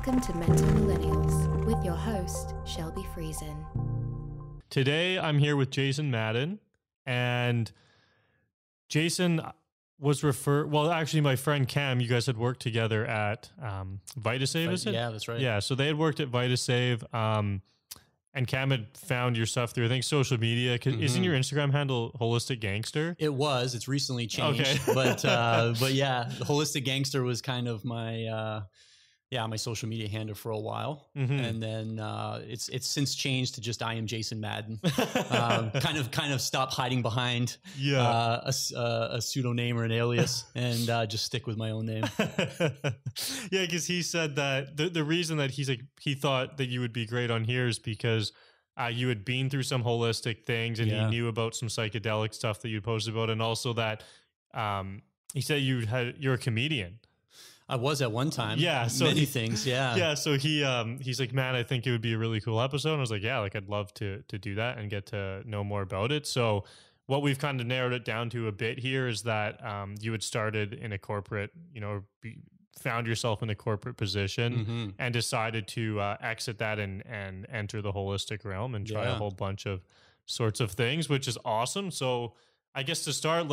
Welcome to Mental Millennials with your host, Shelby Friesen. Today, I'm here with Jason Madden, and Jason was actually my friend Cam, you guys had worked together at VitaSave, is it? Yeah, that's right. Yeah, so they had worked at VitaSave, and Cam had found your stuff through, I think, social media. Isn't your Instagram handle Holistic Gangster? It was. It's recently changed. Okay. but yeah, Holistic Gangster was kind of my my social media handle for a while, and then it's since changed to just I am Jason Madden. kind of stop hiding behind a pseudonym or an alias, and just stick with my own name. Yeah, because he said that the reason that he thought that you would be great on here is because you had been through some holistic things, and he knew about some psychedelic stuff that you posted about, and also that he said you're a comedian. I was at one time. Yeah. So many things. Yeah. Yeah. So he's like, man, I think it would be a really cool episode. And I was like, yeah, like I'd love to do that and get to know more about it. So what we've kind of narrowed it down to a bit here is that you had started in a corporate, found yourself in a corporate position and decided to exit that and enter the holistic realm and try a whole bunch of sorts of things, which is awesome. So I guess to start,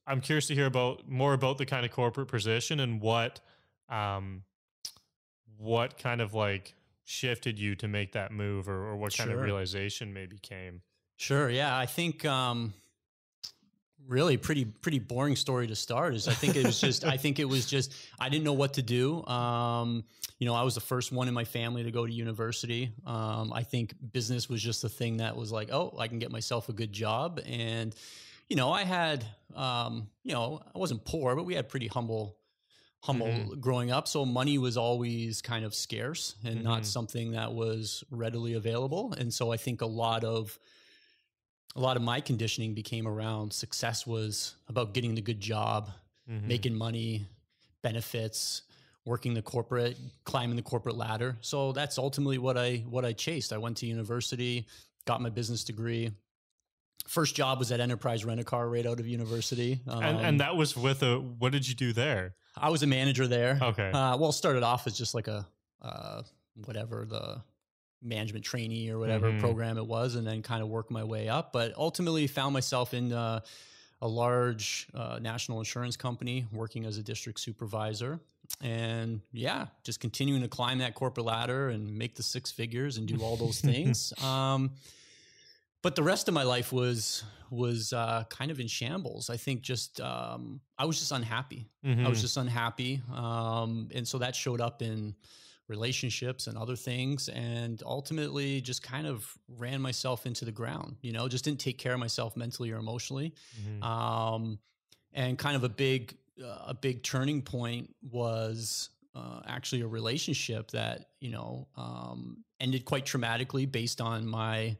I'm curious to hear more about the kind of corporate position and what kind of like shifted you to make that move, or what kind of realization maybe came. Sure. Yeah. I think, really pretty boring story to start is I think it was just, I didn't know what to do. I was the first one in my family to go to university. I think business was just the thing that was like, oh, I can get myself a good job. And, I had, I wasn't poor, but we had pretty humble growing up. So money was always kind of scarce and not something that was readily available. And so I think a lot of my conditioning became around success was about getting the good job, making money, benefits, climbing the corporate ladder. So that's ultimately what I chased. I went to university, got my business degree. First job was at Enterprise Rent-A-Car right out of university. And that was what did you do there? I was a manager there. Okay. Started off as just like the management trainee or whatever program it was, and then kind of worked my way up. But ultimately found myself in a large national insurance company working as a district supervisor. And just continuing to climb that corporate ladder and make the six figures and do all those things. But the rest of my life was kind of in shambles. I think I was just unhappy. I was just unhappy. And so that showed up in relationships and other things, and ultimately just kind of ran myself into the ground, just didn't take care of myself mentally or emotionally. And kind of a big turning point was actually a relationship that, ended quite traumatically based on my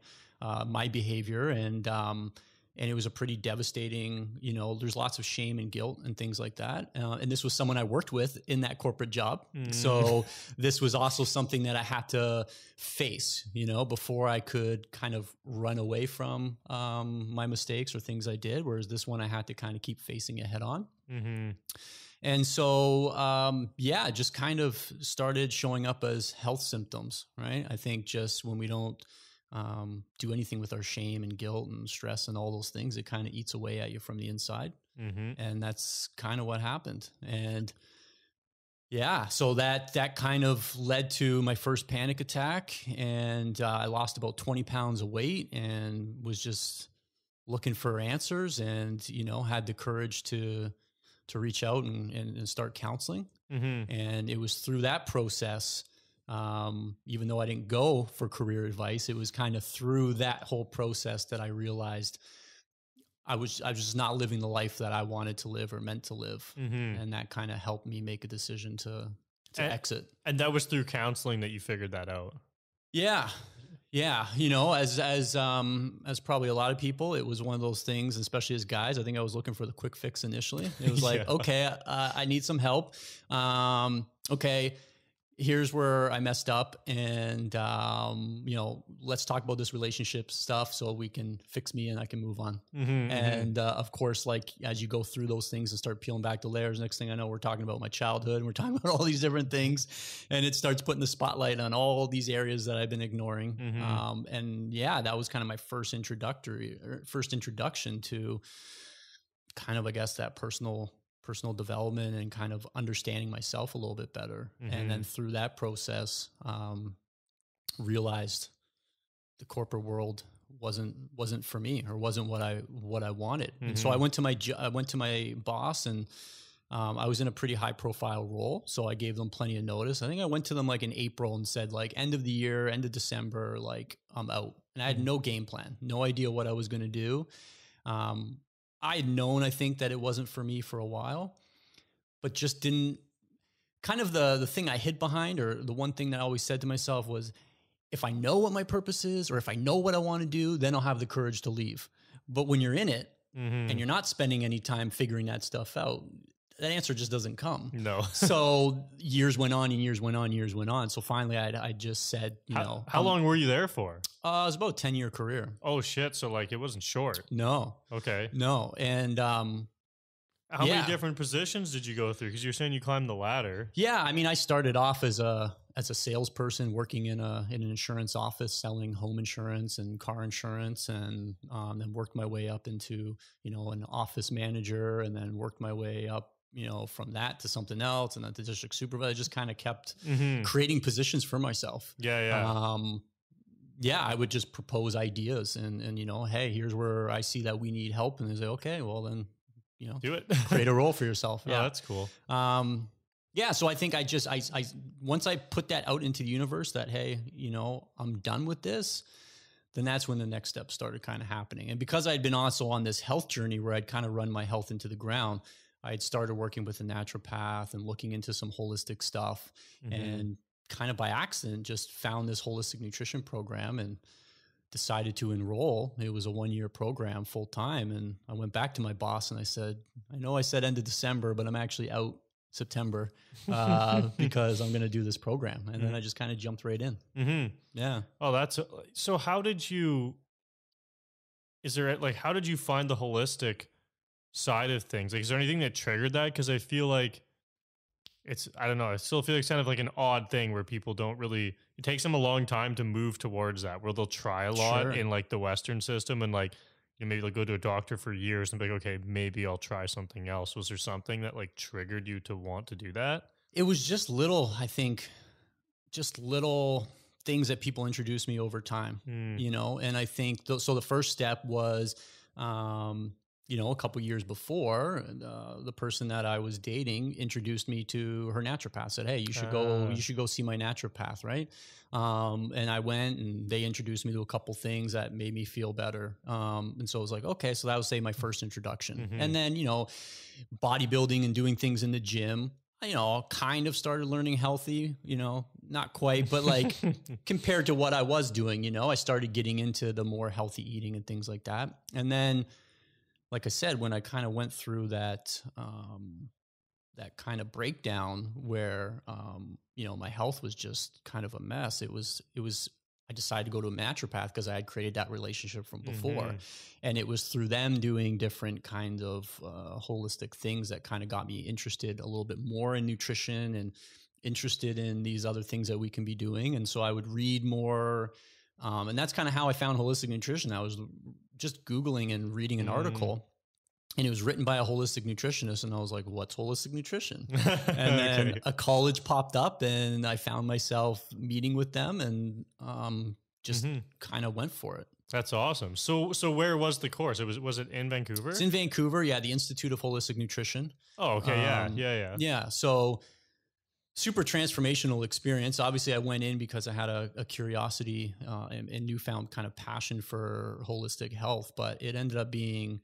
behavior. And it was a pretty devastating, there's lots of shame and guilt and things like that. And this was someone I worked with in that corporate job. So this was also something that I had to face, before I could kind of run away from my mistakes or things I did. Whereas this one, I had to kind of keep facing it head on. And so, just kind of started showing up as health symptoms, right? I think just when we don't do anything with our shame and guilt and stress and all those things, it kind of eats away at you from the inside. And that's kind of what happened. And so that kind of led to my first panic attack. And I lost about 20 pounds of weight and was just looking for answers, and, had the courage to reach out and start counseling. And it was through that process, even though I didn't go for career advice, it was kind of through that whole process that I realized I was just not living the life that I wanted to live or meant to live. And that kind of helped me make a decision to exit. And that was through counseling that you figured that out. Yeah. As probably a lot of people, it was one of those things, especially as guys. I think I was looking for the quick fix initially. It was like, okay, I need some help. Okay. here's where I messed up, and you know, let's talk about this relationship stuff so we can fix me and I can move on. And of course, like as you go through those things and start peeling back the layers, next thing I know, we're talking about my childhood, and we're talking about all these different things, and it starts putting the spotlight on all these areas that I've been ignoring. And yeah, that was kind of my first introduction to kind of, I guess, that personal development and kind of understanding myself a little bit better. And then through that process, realized the corporate world wasn't for me, or wasn't what I wanted. And so I went to my boss, and I was in a pretty high profile role. So I gave them plenty of notice. I think I went to them like in April and said, like, end of the year, end of December, like, I'm out. And I had no game plan, no idea what I was going to do. I had known, I think, that it wasn't for me for a while, but just didn't. Kind of the thing I hid behind, or the one thing that I always said to myself was, if I know what my purpose is, or if I know what I want to do, then I'll have the courage to leave. But when you're in it and you're not spending any time figuring that stuff out, that answer just doesn't come. No. So years went on and years went on and years went on. So finally I just said, how long were you there for? It was about a 10-year career. Oh shit. So like it wasn't short. No. Okay. No. And, how many different positions did you go through? Because you're saying you climbed the ladder. Yeah. I mean, I started off as a salesperson working in an insurance office, selling home insurance and car insurance, and then worked my way up into, an office manager, and then worked my way up, from that to something else, and then to district supervisor. I just kind of kept creating positions for myself. I would just propose ideas and, hey, here's where I see that we need help. And they say, okay, well then, do it, create a role for yourself. Yeah, that's cool. So I think I once I put that out into the universe that, hey, I'm done with this, then that's when the next step started kind of happening. And because I'd been also on this health journey where I'd kind of run my health into the ground, I had started working with a naturopath and looking into some holistic stuff, and kind of by accident just found this holistic nutrition program and decided to enroll. It was a 1-year program full time. And I went back to my boss and I said, I know I said end of December, but I'm actually out September because I'm going to do this program. And then I just kind of jumped right in. Yeah. Oh, so how did you find the holistic side of things? Like, is there anything that triggered that? Because I feel like I don't know, I still feel like it's kind of like an odd thing where people don't really, it takes them a long time to move towards that, where they'll try a lot in like the Western system, and like, maybe they'll go to a doctor for years and be like, okay, maybe I'll try something else. Was there something that like triggered you to want to do that? It was just little things that people introduced me over time, and I think, so the first step was, a couple years before, the person that I was dating introduced me to her naturopath, said, hey, you should go see my naturopath. Right. And I went, and they introduced me to a couple things that made me feel better. And so I was like, okay, so that was, say, my first introduction. And then, bodybuilding and doing things in the gym, kind of started learning healthy, not quite, but like compared to what I was doing, I started getting into the more healthy eating and things like that. And then, like I said, when I kind of went through that kind of breakdown where, my health was just kind of a mess. I decided to go to a naturopath because I had created that relationship from before. And it was through them doing different kind of holistic things that kind of got me interested a little bit more in nutrition and interested in these other things that we can be doing. And so I would read more. And that's kind of how I found holistic nutrition. I was just Googling and reading an article, and it was written by a holistic nutritionist. And I was like, what's holistic nutrition? And then a college popped up, and I found myself meeting with them, and just kind of went for it. That's awesome. So where was the course? Was it in Vancouver? It's in Vancouver. Yeah. The Institute of Holistic Nutrition. Oh, okay. Yeah. So super transformational experience. Obviously I went in because I had a curiosity and newfound kind of passion for holistic health, but it ended up being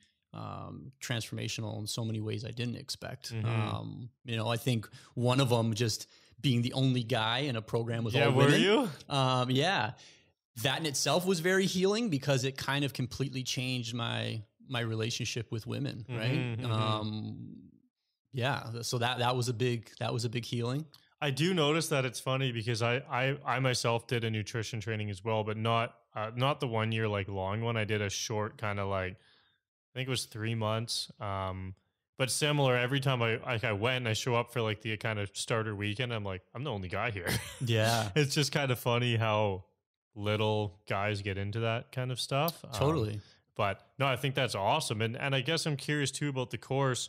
transformational in so many ways I didn't expect. I think one of them just being the only guy in a program with all women. Were you? That in itself was very healing because it kind of completely changed my relationship with women. Right. So that was a big healing. I do notice that it's funny because I myself did a nutrition training as well, but not the 1 year like long one. I did a short kind of like, I think it was 3 months. But similar, every time I went and I show up for like the kind of starter weekend, I'm like, I'm the only guy here. Yeah. It's just kind of funny how little guys get into that kind of stuff. Totally. But no, I think that's awesome. And I guess I'm curious too about the course.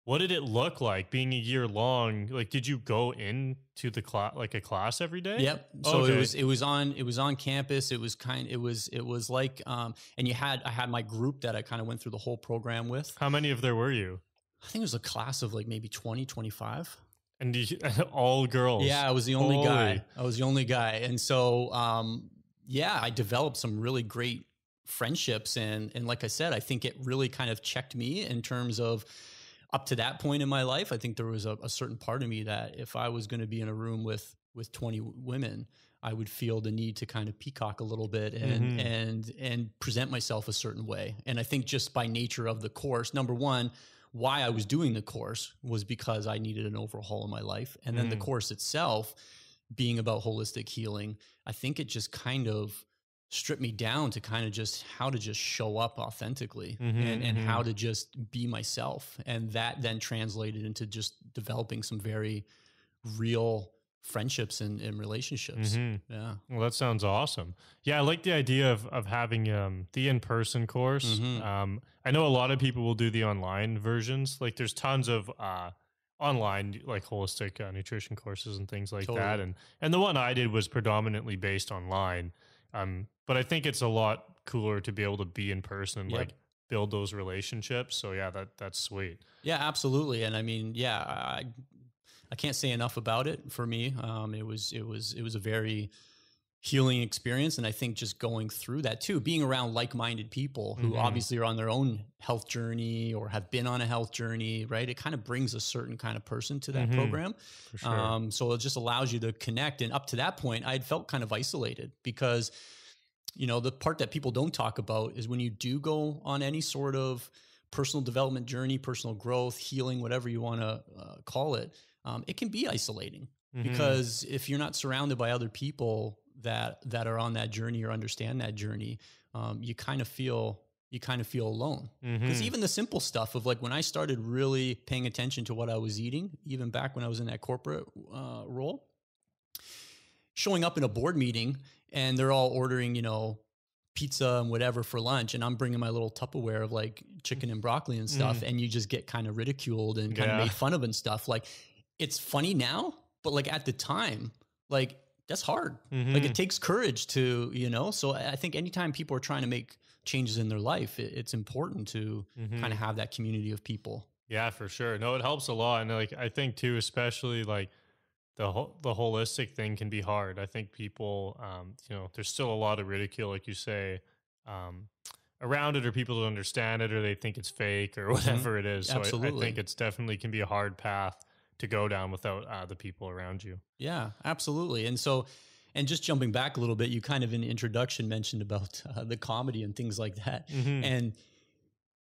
What did it look like being a year long? Like, did you go into the class, like a class every day? Yep. So Okay. it was on campus. It was like, and I had my group that I kind of went through the whole program with. How many of there were you? I think it was a class of like maybe 20, 25. And all girls? Yeah, I was the only guy. I was the only guy. And so, yeah, I developed some really great friendships. And like I said, I think it really kind of checked me in terms of, up to that point in my life, I think there was a certain part of me that if I was going to be in a room with 20 women, I would feel the need to kind of peacock a little bit and present myself a certain way. And I think just by nature of the course, number one, why I was doing the course was because I needed an overhaul in my life. And then the course itself being about holistic healing, I think it just kind of stripped me down to kind of just how to just show up authentically and how to just be myself. And that then translated into just developing some very real friendships and relationships. Yeah. Well, that sounds awesome. Yeah. I like the idea of having the in-person course. I know a lot of people will do the online versions. Like there's tons of online like holistic nutrition courses and things like that. And the one I did was predominantly based online. But I think it's a lot cooler to be able to be in person and like build those relationships. So yeah, that's sweet. Yeah, absolutely. And I mean, yeah, I can't say enough about it for me. It was a very healing experience. And I think just going through that too, being around like-minded people who obviously are on their own health journey or have been on a health journey, right? It kind of brings a certain kind of person to that program. For sure. So it just allows you to connect. And up to that point, I'd felt kind of isolated because, you know, the part that people don't talk about is when you do go on any sort of personal development journey, personal growth, healing, whatever you want to call it, it can be isolating because if you're not surrounded by other people that are on that journey or understand that journey, you kind of feel alone. Because even the simple stuff of like when I started really paying attention to what I was eating, even back when I was in that corporate role, showing up in a board meeting and they're all ordering, you know, pizza and whatever for lunch. And I'm bringing my little Tupperware of like chicken and broccoli and stuff. And you just get kind of ridiculed and kind of made fun of and stuff. Like it's funny now, but like at the time, like that's hard. Like it takes courage to, you know, so I think anytime people are trying to make changes in their life, it's important to kind of have that community of people. Yeah, for sure. No, it helps a lot. And like, I think too, especially like the holistic thing can be hard. I think people, you know, there's still a lot of ridicule, like you say, around it, or people don't understand it, or they think it's fake or whatever it is. So I think it's definitely can be a hard path to go down without the people around you. Yeah, absolutely. And so, and just jumping back a little bit, you kind of in the introduction mentioned about the comedy and things like that. And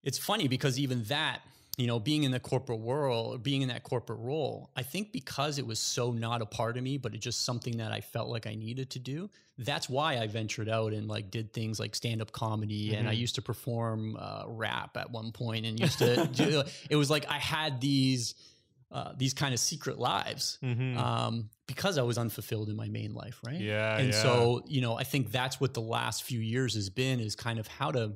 it's funny because even that, you know, being in the corporate world or being in that corporate role, I think because it was so not a part of me, but it's just something that I felt like I needed to do. That's why I ventured out and like did things like stand-up comedy. And I used to perform rap at one point and used to do, it was like I had these kind of secret lives because I was unfulfilled in my main life. Right. Yeah. And so, you know, I think that's what the last few years has been, is kind of how to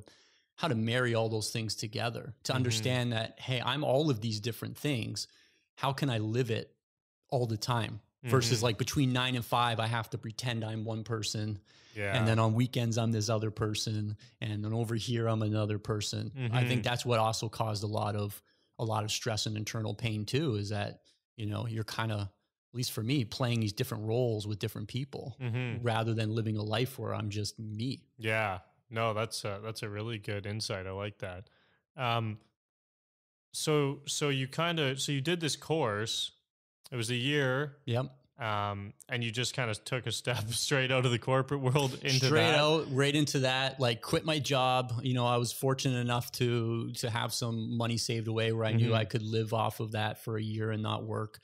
marry all those things together to understand that, hey, I'm all of these different things. How can I live it all the time versus like between 9 and 5, I have to pretend I'm one person. Yeah. And then on weekends, I'm this other person. And then over here, I'm another person. I think that's what also caused a lot of stress and internal pain too, is that, you know, you're kind of, at least for me, playing these different roles with different people rather than living a life where I'm just me. Yeah. No, that's a really good insight. I like that. So you did this course. It was a year. Yep. And you just kind of took a step straight out of the corporate world into right into that, like quit my job. You know, I was fortunate enough to have some money saved away where I knew I could live off of that for a year and not work.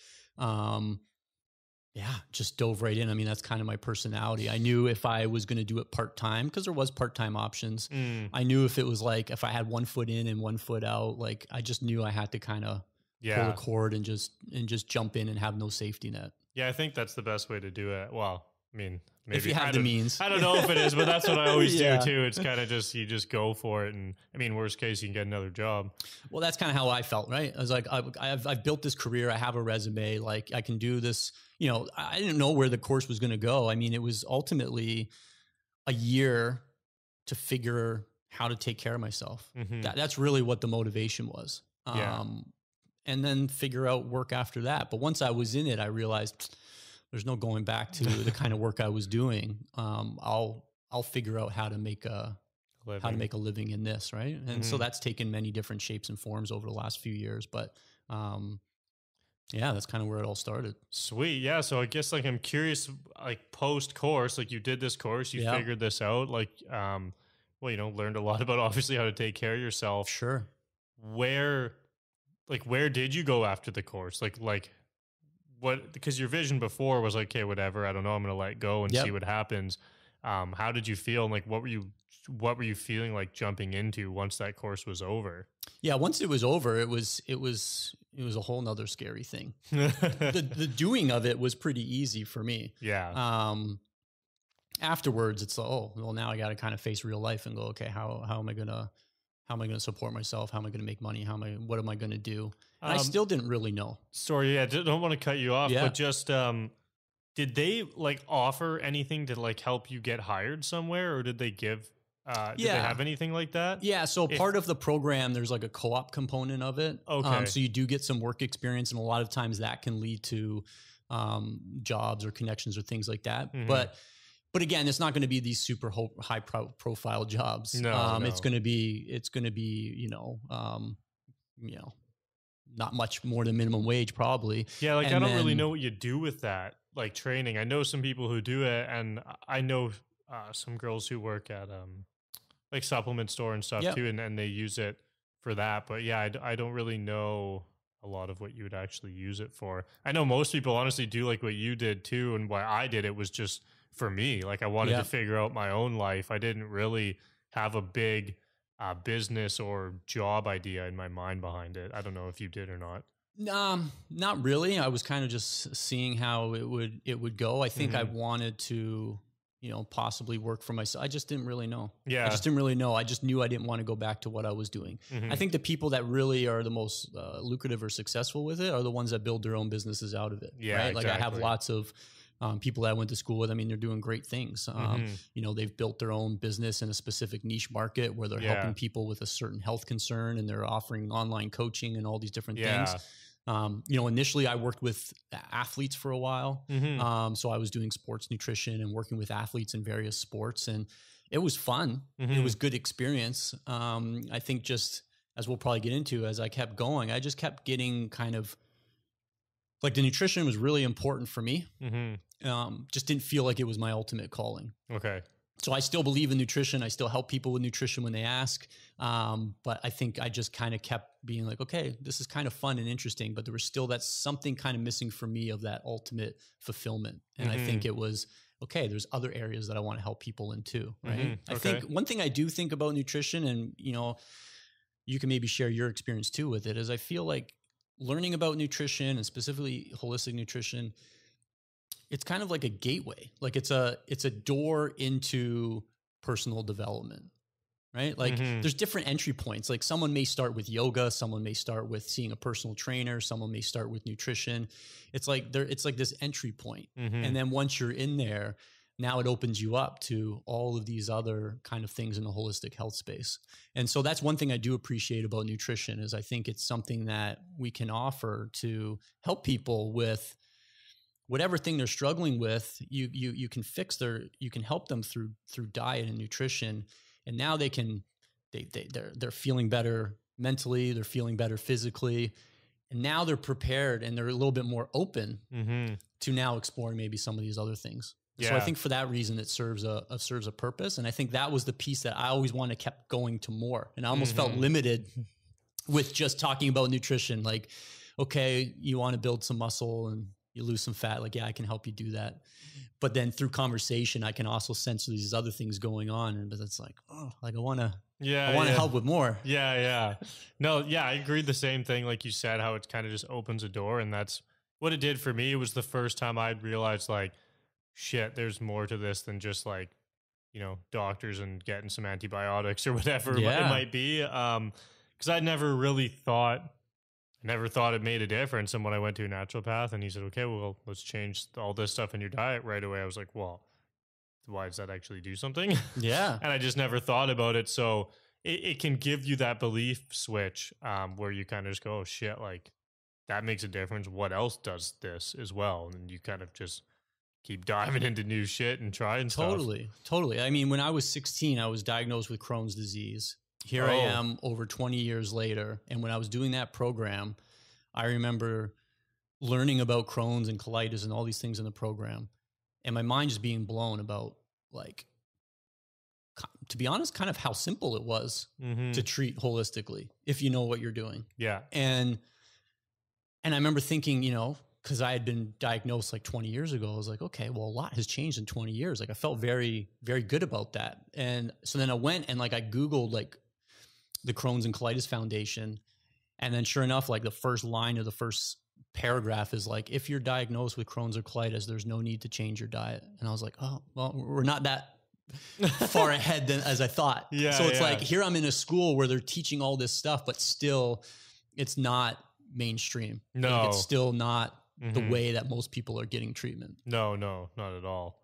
Yeah, just dove right in. I mean, that's kind of my personality. I knew if I was going to do it part-time, because there was part-time options. I knew if it was like, if I had 1 foot in and 1 foot out, like I just knew I had to kind of pull the cord and just jump in and have no safety net. Yeah, I think that's the best way to do it. Well, I mean, maybe if you have the means. I don't know if it is, but that's what I always do too. It's kind of just, you just go for it. And I mean, worst case, you can get another job. Well, that's kind of how I felt, right? I was like, I've built this career. I have a resume. Like I can do this. You know, I didn't know where the course was going to go. I mean, it was ultimately a year to figure how to take care of myself. That's really what the motivation was. And then figure out work after that. But once I was in it, I realized there's no going back to the kind of work I was doing. I'll figure out how to make a living in this, right? And so that's taken many different shapes and forms over the last few years. But yeah, that's kind of where it all started. Sweet. Yeah. So I guess like I'm curious, like post course, like you did this course, you figured this out, like well, you know, learned a lot about obviously how to take care of yourself. Sure. Where did you go after the course? Like what, because your vision before was like, okay, whatever, I don't know, I'm going to let go and see what happens. How did you feel? And like, what were you feeling like jumping into once that course was over? Yeah. Once it was over, it was a whole nother scary thing. the doing of it was pretty easy for me. Yeah. Afterwards it's like, oh, well, now I got to kind of face real life and go, okay, how am I going to support myself? How am I going to make money? What am I going to do? And I still didn't really know. Sorry. Yeah. Don't want to cut you off, but just, did they like offer anything to like help you get hired somewhere, or did they give, did they have anything like that? Yeah. So part of the program, there's like a co-op component of it. Okay. So you do get some work experience, and a lot of times that can lead to, jobs or connections or things like that. But again, it's not going to be these super high profile jobs. No. It's going to be, you know, not much more than minimum wage probably. Yeah. Like, I don't really know what you do with that, like training. I know some people who do it, and I know some girls who work at like supplement store and stuff too. And they use it for that. But yeah, I don't really know a lot of what you would actually use it for. I know most people honestly do like what you did too. And why I did it was just for me. Like I wanted to figure out my own life. I didn't really have a big business or job idea in my mind behind it. I don't know if you did or not. Not really. I was kind of just seeing how it would go. I think I wanted to, you know, possibly work for myself. I just didn't really know. Yeah. I just didn't really know. I just knew I didn't want to go back to what I was doing. I think the people that really are the most lucrative or successful with it are the ones that build their own businesses out of it. Yeah, right? exactly. Like I have lots of people that I went to school with. I mean, they're doing great things. You know, they've built their own business in a specific niche market where they're helping people with a certain health concern, and they're offering online coaching and all these different things. You know, initially I worked with athletes for a while. So I was doing sports nutrition and working with athletes in various sports, and it was fun. It was good experience. I think just as we'll probably get into, as I kept going, I just kept getting kind of like the nutrition was really important for me. Just didn't feel like it was my ultimate calling. Okay. So I still believe in nutrition. I still help people with nutrition when they ask. But I think I just kind of kept being like, okay, this is kind of fun and interesting, but there was still that something kind of missing for me of that ultimate fulfillment. And I think it was, okay, there's other areas that I want to help people in too. Right. I think one thing I do think about nutrition, and, you know, you can maybe share your experience too with it, is I feel like learning about nutrition, and specifically holistic nutrition, it's kind of like a gateway. Like it's a door into personal development, right? Like there's different entry points. Like someone may start with yoga, someone may start with seeing a personal trainer, someone may start with nutrition. It's like this entry point. And then once you're in there, now it opens you up to all of these other kind of things in the holistic health space. And so that's one thing I do appreciate about nutrition, is I think it's something that we can offer to help people with whatever thing they're struggling with. You can you can help them through diet and nutrition. And now they're feeling better mentally, they're feeling better physically. And now they're prepared, and they're a little bit more open to now exploring maybe some of these other things. So I think for that reason, it serves a purpose. And I think that was the piece that I always wanted to kept going to more. And I almost felt limited with just talking about nutrition. Like, okay, you want to build some muscle and, you lose some fat. Like, yeah, I can help you do that. But then through conversation, I can also sense these other things going on. And it's like, oh, like I want to help with more. Yeah. No, yeah, I agreed the same thing. Like you said, how it kind of just opens a door. And that's what it did for me. It was the first time I'd realized like, shit, there's more to this than just like, you know, doctors and getting some antibiotics or whatever it might be. Cause I never thought it made a difference. And when I went to a naturopath and he said, okay, well, let's change all this stuff in your diet right away. I was like, well, why does that actually do something? Yeah. And I just never thought about it. So it can give you that belief switch where you kind of just go, oh shit, like that makes a difference. What else does this as well? And you kind of just keep diving into new shit and trying stuff. Totally. I mean, when I was 16, I was diagnosed with Crohn's disease. Here I am over 20 years later. And when I was doing that program, I remember learning about Crohn's and colitis and all these things in the program. And my mind just being blown about, like, to be honest, kind of how simple it was to treat holistically if you know what you're doing. Yeah. And I remember thinking, you know, because I had been diagnosed like 20 years ago, I was like, okay, well, a lot has changed in 20 years. Like I felt very, very good about that. And so then I went and like I Googled like the Crohn's and Colitis Foundation. And then sure enough, like the first line of the first paragraph is like, if you're diagnosed with Crohn's or colitis, there's no need to change your diet. And I was like, oh, well, we're not that far ahead than as I thought. Yeah. So it's like, here I'm in a school where they're teaching all this stuff, but still it's not mainstream. No. Like, it's still not the way that most people are getting treatment. No, not at all.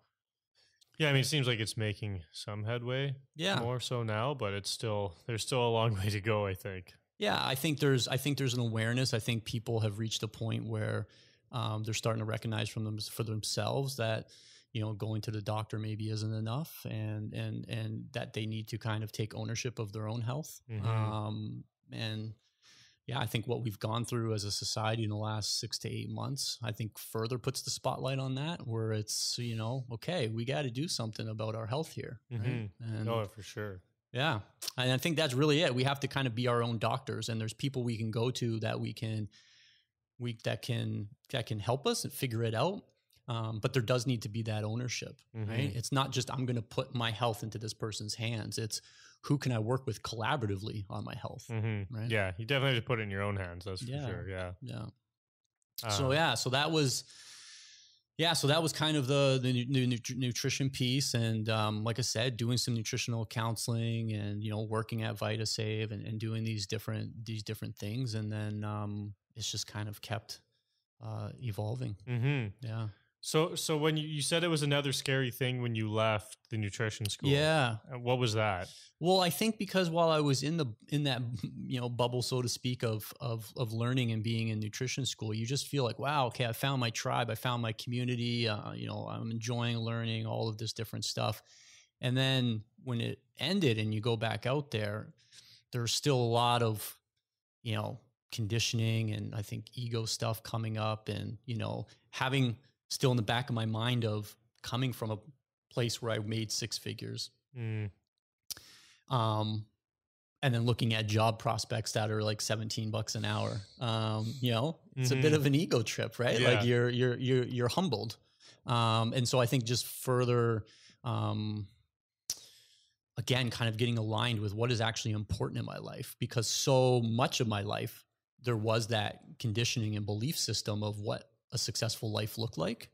Yeah, I mean, it seems like it's making some headway. Yeah. More so now, but there's still a long way to go, I think. Yeah, I think there's an awareness. I think people have reached a point where they're starting to recognize for themselves that, you know, going to the doctor maybe isn't enough, and that they need to kind of take ownership of their own health. And yeah, I think what we've gone through as a society in the last 6 to 8 months, I think further puts the spotlight on that, where it's, you know, okay, we got to do something about our health here. Right? And oh, for sure. Yeah. And I think that's really it. We have to kind of be our own doctors, and there's people we can go to that that can help us and figure it out. But there does need to be that ownership, right? It's not just, I'm going to put my health into this person's hands. It's, who can I work with collaboratively on my health? Right? Yeah. You definitely have to put it in your own hands. That's for sure. Yeah. Yeah. So that was kind of the nutrition piece. And like I said, doing some nutritional counseling and, you know, working at VitaSave and doing these different things. And then it's just kind of kept evolving. Yeah. So when you said it was another scary thing when you left the nutrition school. Yeah. What was that? Well, I think because while I was in that, you know, bubble, so to speak, of learning and being in nutrition school, you just feel like, wow, okay, I found my tribe, I found my community, you know, I'm enjoying learning all of this different stuff. And then when it ended and you go back out there, there's still a lot of, you know, conditioning and I think ego stuff coming up, and, you know, having still in the back of my mind of coming from a place where I made 6 figures. And then looking at job prospects that are like $17 an hour. You know, it's a bit of an ego trip, right? Yeah. Like you're humbled. And so I think just further, again, kind of getting aligned with what is actually important in my life, because so much of my life, there was that conditioning and belief system of what a successful life looked like.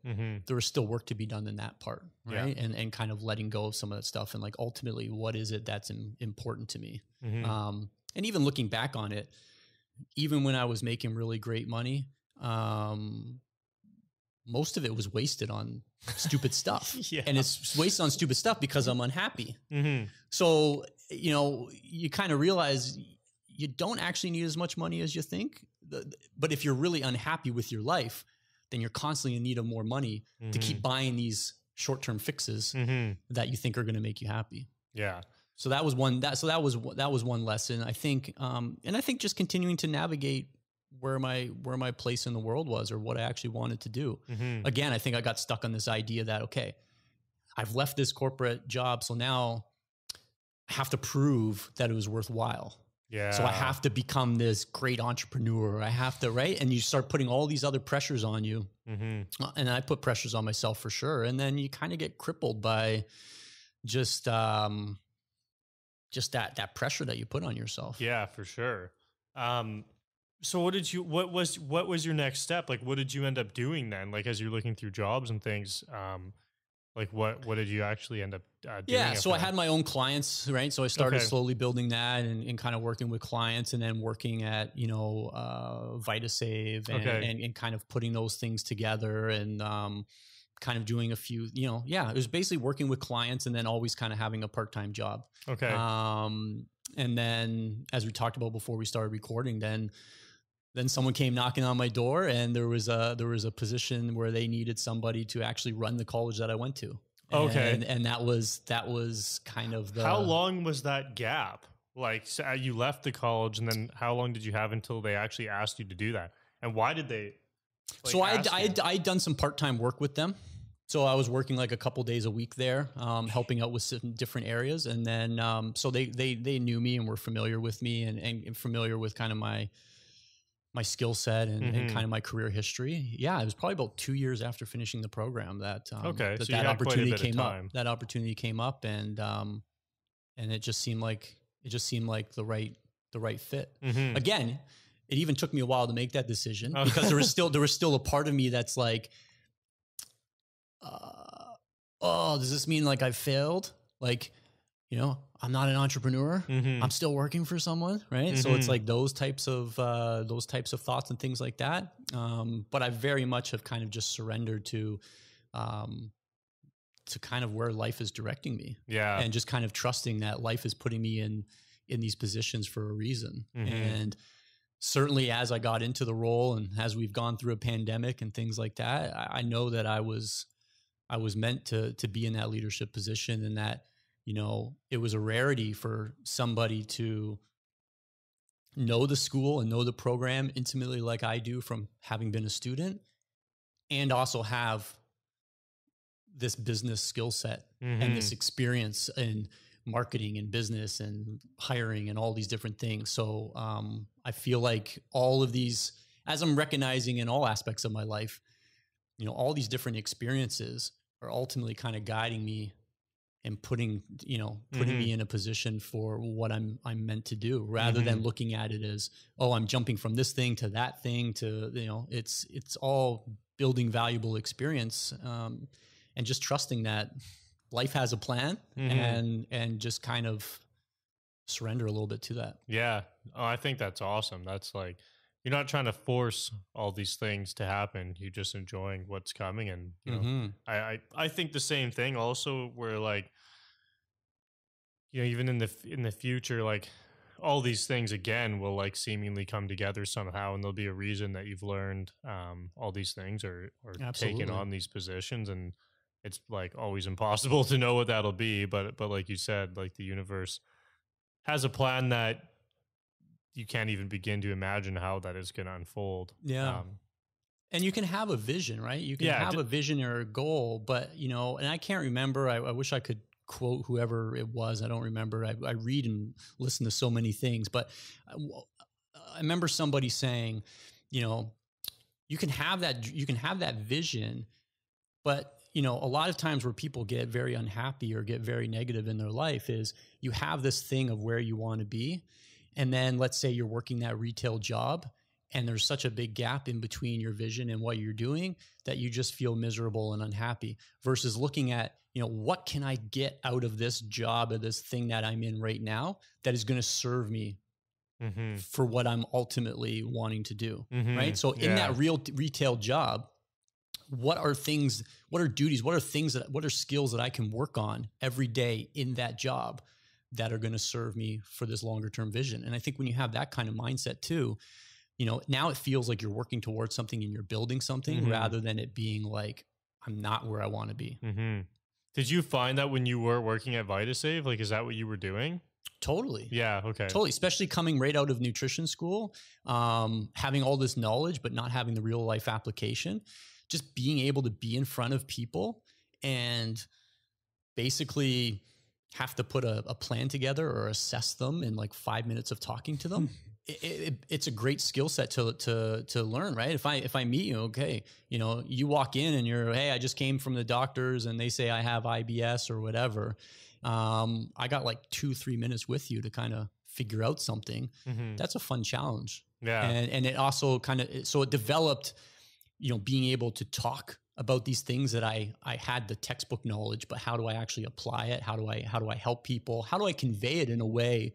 There was still work to be done in that part, right? Yeah. And kind of letting go of some of that stuff, and like, ultimately, what is it that's important to me? And even looking back on it, even when I was making really great money, most of it was wasted on stupid stuff. Yeah. And it's wasted on stupid stuff because I'm unhappy. So, you know, you kind of realize you don't actually need as much money as you think. But if you're really unhappy with your life, then you're constantly in need of more money to keep buying these short-term fixes that you think are going to make you happy. Yeah. So that was one. That was one lesson, I think. And I think just continuing to navigate where my place in the world was, or what I actually wanted to do. Again, I think I got stuck on this idea that, okay, I've left this corporate job, so now I have to prove that it was worthwhile. Yeah. So I have to become this great entrepreneur. I have to, right? And you start putting all these other pressures on you. And I put pressures on myself for sure. And then you kind of get crippled by just that pressure that you put on yourself. Yeah, for sure. So what was your next step? Like, what did you end up doing then? Like, as you're looking through jobs and things, like what did you actually end up doing? Yeah. So I had my own clients, right? So I started Okay. slowly building that and kind of working with clients, and then working at, VitaSave and kind of putting those things together, and kind of doing a few, it was basically working with clients and then always kind of having a part-time job. Okay. And then, as we talked about before we started recording, then someone came knocking on my door, and there was a position where they needed somebody to actually run the college that I went to. Okay. And that was kind of the... How long was that gap? Like, so you left the college, and then how long did you have until they actually asked you to do that? And why did they? So I'd done some part-time work with them. So I was working like a couple days a week there, helping out with some different areas. And then, so they knew me and were familiar with me, and familiar with kind of my skill set and kind of my career history. Yeah, it was probably about 2 years after finishing the program that that opportunity came up. That opportunity came up, and it just seemed like the right fit. Again, it even took me a while to make that decision, because there was still a part of me that's like, does this mean like I failed? Like, I'm not an entrepreneur. I'm still working for someone, right? So it's like those types of thoughts and things like that. But I very much have kind of just surrendered to kind of where life is directing me. Yeah. And just kind of trusting that life is putting me in these positions for a reason. And certainly as I got into the role, and as we've gone through a pandemic and things like that, I know that I was meant to be in that leadership position, and that, it was a rarity for somebody to know the school and know the program intimately like I do from having been a student, and also have this business skill set and this experience in marketing and business and hiring and all these different things. So I feel like all of these, as I'm recognizing in all aspects of my life, all these different experiences are ultimately kind of guiding me and putting me in a position for what I'm meant to do, rather than looking at it as, I'm jumping from this thing to that thing to, it's all building valuable experience, and just trusting that life has a plan, and just kind of surrender a little bit to that. Yeah. Oh, I think that's awesome. That's like, you're not trying to force all these things to happen. You're just enjoying what's coming. And, I think the same thing also, where like, even in the future, like all these things again will like seemingly come together somehow, and there'll be a reason that you've learned all these things or taken on these positions. And it's like always impossible to know what that'll be. But like you said, like the universe has a plan that you can't even begin to imagine how that is going to unfold. Yeah. And you can have a vision, right? You can have a vision or a goal, but, and I can't remember, I wish I could quote whoever it was. I don't remember. I read and listen to so many things, but I remember somebody saying, you can have that vision, but a lot of times where people get very unhappy or get very negative in their life is, you have this thing of where you want to be. And then let's say you're working that retail job, and there's such a big gap in between your vision and what you're doing that you just feel miserable and unhappy, versus looking at, what can I get out of this job or this thing that I'm in right now that is going to serve me for what I'm ultimately wanting to do. Right. So in that real retail job, what are duties, what are skills that I can work on every day in that job that are going to serve me for this longer term vision? And I think when you have that kind of mindset too, now it feels like you're working towards something and you're building something, rather than it being like, I'm not where I want to be. Did you find that when you were working at VitaSave, like, is that what you were doing? Totally. Yeah. Okay. Totally. Especially coming right out of nutrition school, having all this knowledge, but not having the real life application, just being able to be in front of people and basically have to put a plan together or assess them in like 5 minutes of talking to them. It's a great skill set to learn, right? If I meet you, okay, you know, you walk in and you're, hey, I just came from the doctors and they say I have IBS or whatever. I got like 2-3 minutes with you to kind of figure out something. That's a fun challenge. Yeah. And it also kind of, so it developed, you know, being able to talk about these things that I had the textbook knowledge, but how do I actually apply it? How do I help people? How do I convey it in a way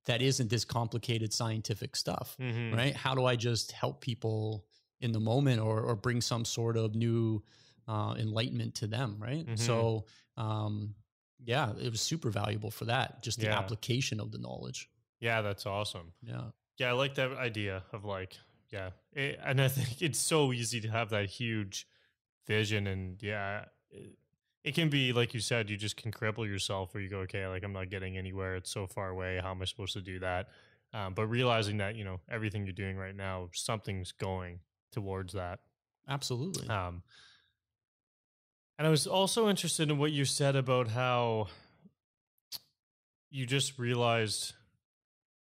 that isn't this complicated scientific stuff, right? How do I just help people in the moment or bring some sort of new enlightenment to them, right? So, yeah, it was super valuable for that, just the application of the knowledge. Yeah, that's awesome. Yeah. Yeah, I like that idea of like, and I think it's so easy to have that huge vision, and it can be, like you said, you just can cripple yourself where you go, okay, like I'm not getting anywhere. It's so far away. How am I supposed to do that? But realizing that, you know, everything you're doing right now, something's going towards that. Absolutely. And I was also interested in what you said about how you just realized,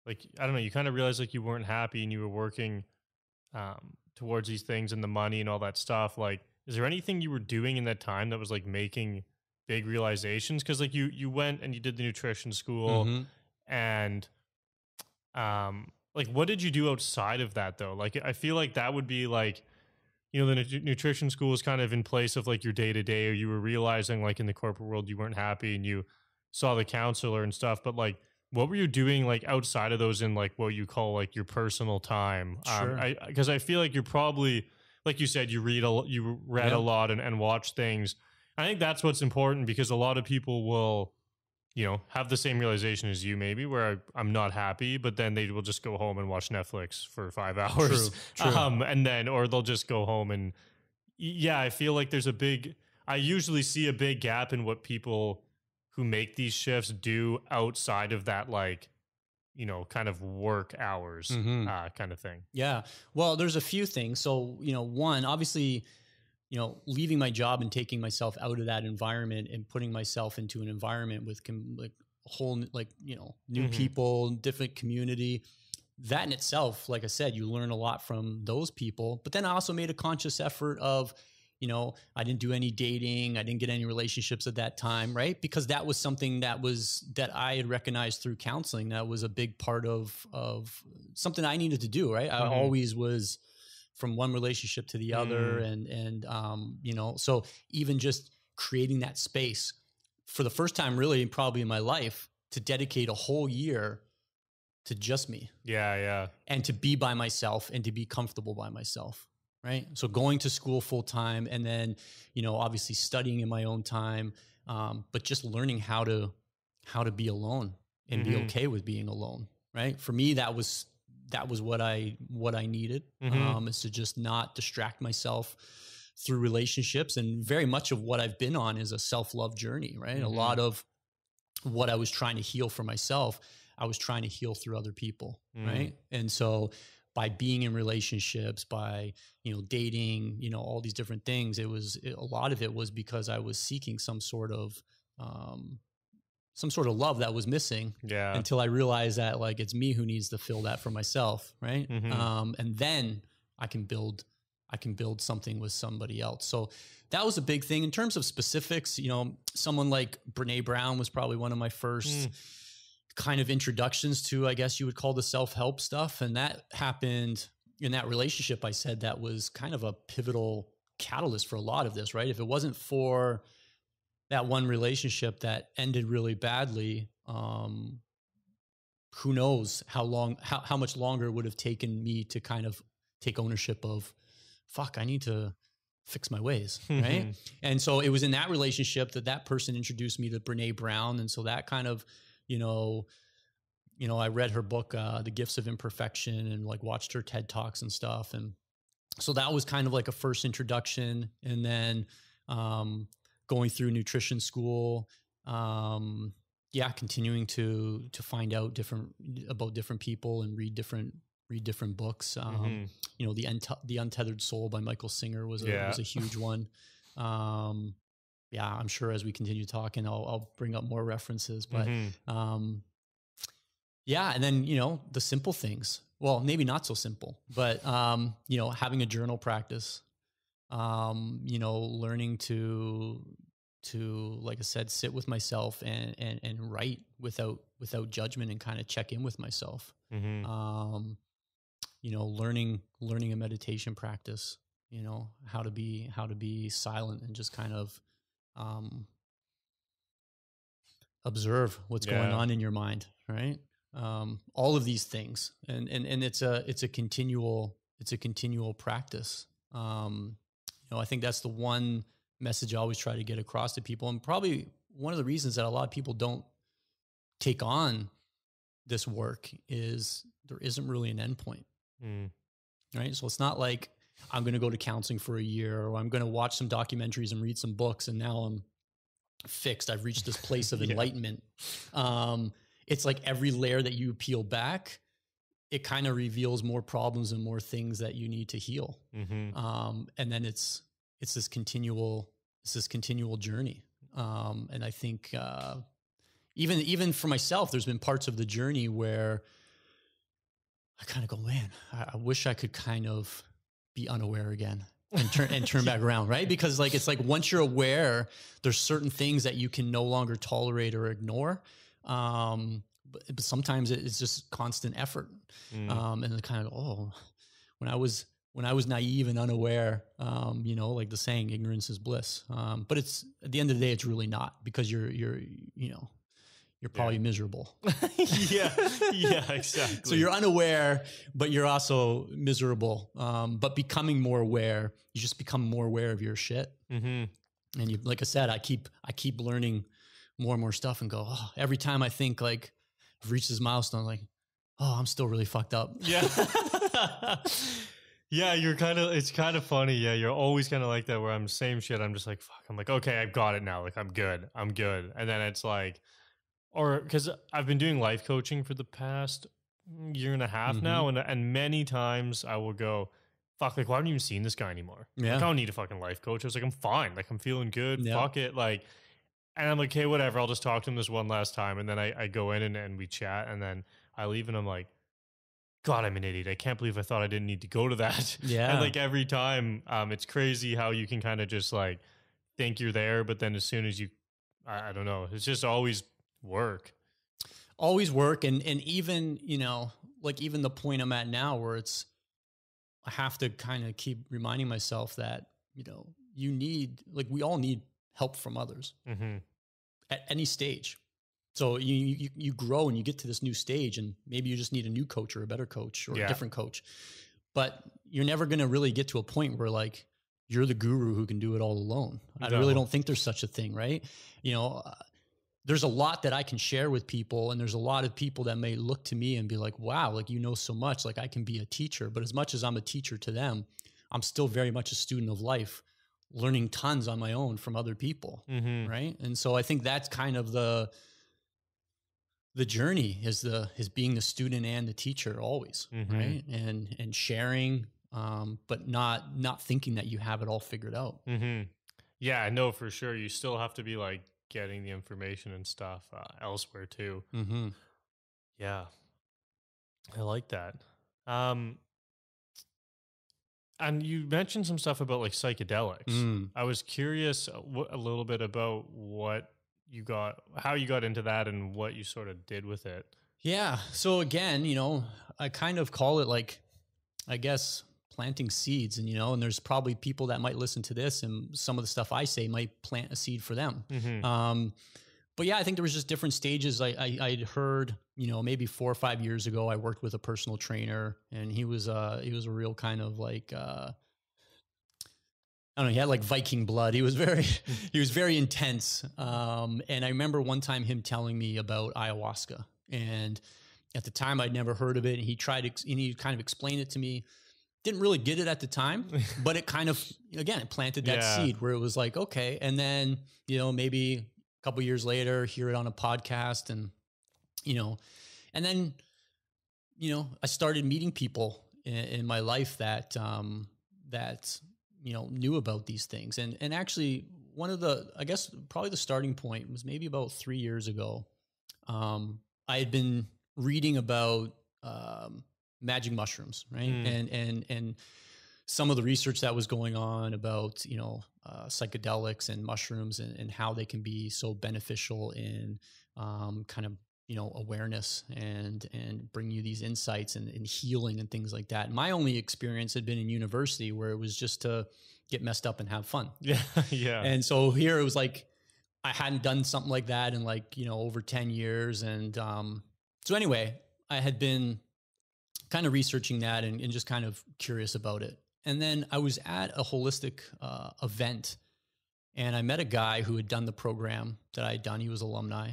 like, I don't know, you kind of realized like you weren't happy and you were working towards these things and the money and all that stuff. Like, is there anything you were doing in that time that was like making big realizations? Because like you went and you did the nutrition school, and like what did you do outside of that though? Like I feel like that would be like, you know, the nutrition school is kind of in place of like your day to day, or you were realizing like in the corporate world you weren't happy and you saw the counselor and stuff. But like, what were you doing like outside of those in like what you call like your personal time? Sure. Because I feel like you're probably, like you said, you read a lot and watch things. I think that's what's important, because a lot of people will, you know, have the same realization as you maybe, where I'm not happy, but then they will just go home and watch Netflix for 5 hours. True. And then, or they'll just go home and I feel like I usually see a big gap in what people who make these shifts do outside of that, like, you know, kind of work hours kind of thing. Yeah. Well, there's a few things. So, you know, one, obviously, you know, leaving my job and taking myself out of that environment and putting myself into an environment with like a whole, like, you know, new people, different community. That in itself, like I said, you learn a lot from those people. But then I also made a conscious effort of, you know, I didn't do any dating. I didn't get any relationships at that time, right? Because that was something that I had recognized through counseling. That was a big part of something I needed to do, right? I always was from one relationship to the other. And you know, so even just creating that space for the first time really probably in my life to dedicate a whole year to just me. Yeah. And to be by myself and to be comfortable by myself. Right. So going to school full time and then, you know, obviously studying in my own time, but just learning how to be alone and be okay with being alone. Right. For me, that was what I needed, is to just not distract myself through relationships. And very much of what I've been on is a self-love journey. Right. A lot of what I was trying to heal for myself, I was trying to heal through other people. Right. And so by being in relationships, by, you know, dating, you know, all these different things, a lot of it was because I was seeking some sort of love that was missing. Yeah. Until I realized that like, it's me who needs to fill that for myself. Right. And then I can build something with somebody else. So that was a big thing in terms of specifics. You know, someone like Brene Brown was probably one of my first kind of introductions to, I guess you would call the self-help stuff. And that happened in that relationship. I said that was kind of a pivotal catalyst for a lot of this, right? If it wasn't for that one relationship that ended really badly, who knows how much longer it would have taken me to kind of take ownership of, fuck, I need to fix my ways. Right. And so it was in that relationship that person introduced me to Brene Brown. And so that kind of, you know, I read her book, The Gifts of Imperfection, and like watched her TED Talks and stuff. And so that was kind of like a first introduction. And then going through nutrition school, continuing to find out about different people and read different books. You know, The Untethered Soul by Michael Singer was a huge one. yeah, I'm sure as we continue talking, I'll bring up more references, but, yeah. And then, the simple things, well, maybe not so simple, but, having a journal practice, learning to, like I said, sit with myself and write without judgment and kind of check in with myself. Learning a meditation practice, how to be silent and just kind of, observe what's going on in your mind. Right. All of these things. And it's a continual practice. I think that's the one message I always try to get across to people. And probably one of the reasons that a lot of people don't take on this work is there isn't really an endpoint. Right. So it's not like I'm going to go to counseling for a year, or I'm going to watch some documentaries and read some books, and now I'm fixed. I've reached this place of enlightenment. It's like every layer that you peel back, it kind of reveals more problems and more things that you need to heal. And then it's this continual journey. And I think, even for myself, there's been parts of the journey where I kind of go, man, I wish I could kind of be unaware again and turn back around. Right. Because it's like, once you're aware, there's certain things that you can no longer tolerate or ignore. But sometimes it's just constant effort. And then kind of, when I was naive and unaware, like the saying, ignorance is bliss. But it's, at the end of the day, it's really not, because you're probably miserable. Yeah, exactly. So you're unaware, but you're also miserable. But becoming more aware, you just become more aware of your shit. And you, like I said, I keep learning more and more stuff, and go, every time I think like I've reached this milestone, like, I'm still really fucked up. Yeah. Yeah, it's kind of funny. Yeah, you're always kind of like that, where I'm same shit. I'm just like, fuck. I'm like, okay, I've got it now. Like, I'm good. And then it's like, or because I've been doing life coaching for the past year and a half now. And many times I will go, fuck, like, why haven't you even seen this guy anymore? Yeah. Like, I don't need a fucking life coach. I was like, I'm fine. Like, I'm feeling good. Fuck it. Like, and I'm like, hey, whatever. I'll just talk to him this one last time. And then I go in and we chat, and then I leave, and I'm like, God, I'm an idiot. I can't believe I thought I didn't need to go to that. Yeah. And like every time, it's crazy how you can kind of just like think you're there, but then as soon as you, I don't know, it's just always work. And even, like even the point I'm at now, where it's, I have to kind of keep reminding myself that, you need, like, we all need help from others at any stage. So you grow and you get to this new stage, and maybe you just need a new coach or a better coach or a different coach, but you're never going to really get to a point where like you're the guru who can do it all alone. I really don't think there's such a thing, right? There's a lot that I can share with people, and there's a lot of people that may look to me and be like, wow, like, so much, like I can be a teacher. But as much as I'm a teacher to them, I'm still very much a student of life, learning tons on my own from other people. Right. And so I think that's kind of the journey, is being the student and the teacher always. Right. And sharing, but not thinking that you have it all figured out. Yeah, I know for sure. You still have to be like getting the information and stuff elsewhere too. Yeah, I like that. And you mentioned some stuff about like psychedelics. I was curious a little bit about how you got into that and what you sort of did with it. Yeah. So again, I kind of call it like, I guess, planting seeds, and there's probably people that might listen to this, and some of the stuff I say might plant a seed for them. But yeah, I think there was just different stages. I'd heard, maybe 4 or 5 years ago, I worked with a personal trainer, and he was a real kind of like, I don't know, he had like Viking blood. He was very intense. And I remember one time him telling me about ayahuasca, and at the time I'd never heard of it. And he kind of explained it to me. Didn't really get it at the time, but it kind of, again, it planted that seed where it was like, okay. And then, maybe a couple years later, hear it on a podcast, and then, I started meeting people in my life that, knew about these things. And actually one of the, I guess probably the starting point was maybe about 3 years ago. I had been reading about magic mushrooms, right? And some of the research that was going on about, psychedelics and mushrooms and how they can be so beneficial in kind of, awareness and bring you these insights and healing and things like that. And my only experience had been in university, where it was just to get messed up and have fun. Yeah. Yeah. And so here it was like, I hadn't done something like that in over 10 years. And so anyway, I had been kind of researching that and just kind of curious about it. And then I was at a holistic event, and I met a guy who had done the program that I had done. He was alumni.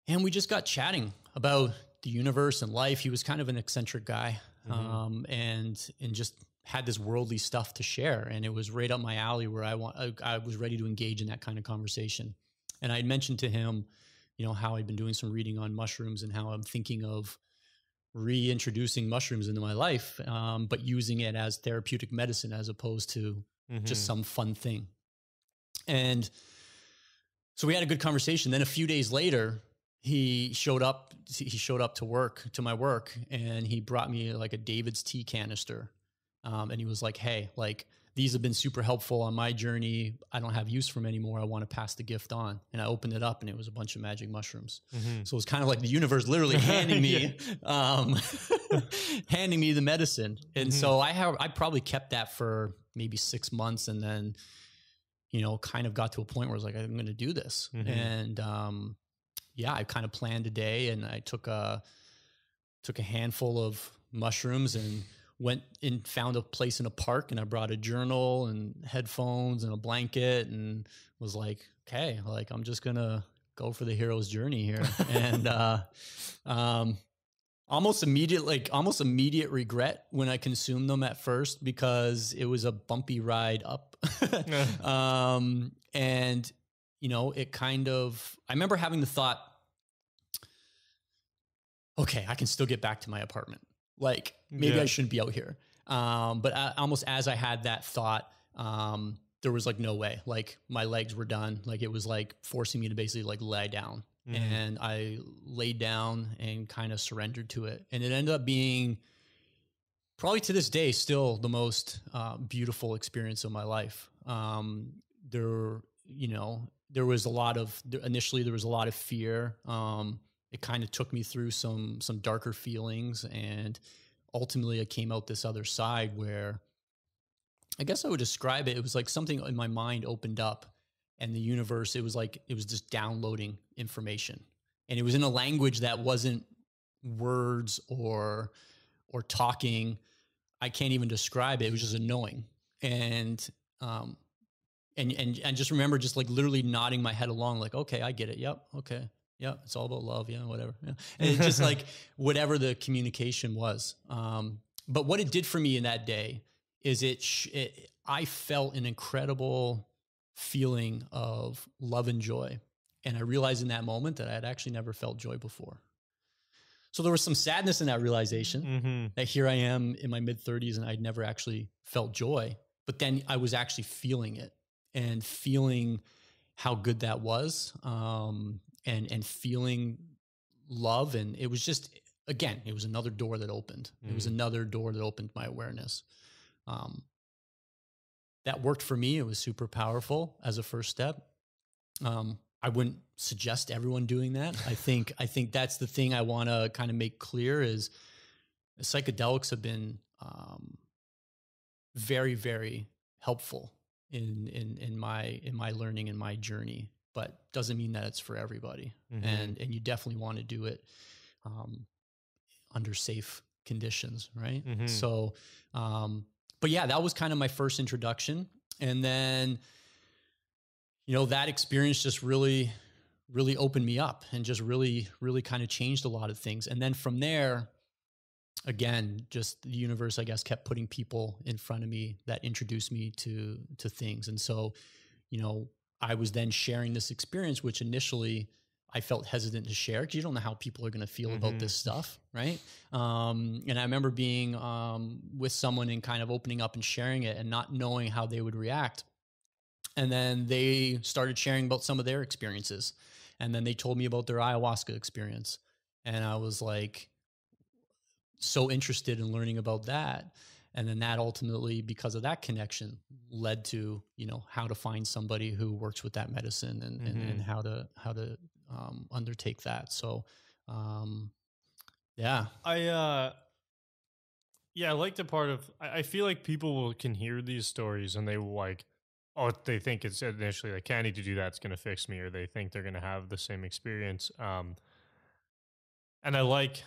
And we just got chatting about the universe and life. He was kind of an eccentric guy, and just had this worldly stuff to share. And it was right up my alley, where I was ready to engage in that kind of conversation. And I had mentioned to him, how I'd been doing some reading on mushrooms and how I'm thinking of reintroducing mushrooms into my life, but using it as therapeutic medicine as opposed to just some fun thing. And so we had a good conversation. Then a few days later, he showed up to my work, and he brought me like a David's tea canister. And he was like, "Hey, like, these have been super helpful on my journey. I don't have use for them anymore. I want to pass the gift on." And I opened it up, and it was a bunch of magic mushrooms. So it was kind of like the universe literally handing me, handing me the medicine. And so I probably kept that for maybe 6 months, and then, kind of got to a point where I was like, I'm going to do this. And, I kind of planned a day, and I took a handful of mushrooms and went and found a place in a park, and I brought a journal and headphones and a blanket, and was like, okay, like, I'm just going to go for the hero's journey here. And, almost immediate regret when I consumed them at first, because it was a bumpy ride up. And, it kind of, I remember having the thought, okay, I can still get back to my apartment. Like, maybe I shouldn't be out here. But almost as I had that thought, there was like no way. Like, my legs were done. Like, it was like forcing me to basically like lie down. And I laid down and kind of surrendered to it. And it ended up being probably to this day still the most beautiful experience of my life. There was a lot of, initially there was a lot of fear. It kind of took me through some darker feelings, and ultimately I came out this other side where, I guess I would describe it, it was like something in my mind opened up, and the universe, it was just downloading information. And it was in a language that wasn't words or talking. I can't even describe it. It was just a knowing. And just remember just like literally nodding my head along, like, okay, I get it. Yep. Okay. Yeah. It's all about love. Yeah. Whatever. Yeah. And it's just like whatever the communication was. But what it did for me in that day is I felt an incredible feeling of love and joy. And I realized in that moment that I had actually never felt joy before. So there was some sadness in that realization that here I am in my mid-30s and I'd never actually felt joy. But then I was actually feeling it and feeling how good that was, and feeling love. And it was just, again, it was another door that opened. It was another door that opened my awareness. That worked for me. It was super powerful as a first step. I wouldn't suggest everyone doing that. I think that's the thing I want to kind of make clear is psychedelics have been very, very helpful in my learning and my journey, but doesn't mean that it's for everybody. And you definitely want to do it under safe conditions, right? So, but yeah, that was kind of my first introduction. And then, that experience just really, really opened me up and just really, really kind of changed a lot of things. And then from there, again, just the universe, I guess, kept putting people in front of me that introduced me to things. And so, I was then sharing this experience, which initially I felt hesitant to share because you don't know how people are going to feel about this stuff, right? And I remember being with someone and kind of opening up and sharing it and not knowing how they would react. And then they started sharing about some of their experiences. And then they told me about their ayahuasca experience. And I was like so interested in learning about that. And then that ultimately, because of that connection, led to, you know, how to find somebody who works with that medicine and how to undertake that. So, yeah. I like the part of, I feel like can hear these stories and they will like, oh, they think it's initially like, I need to do that, it's going to fix me, or they think they're going to have the same experience. And I like,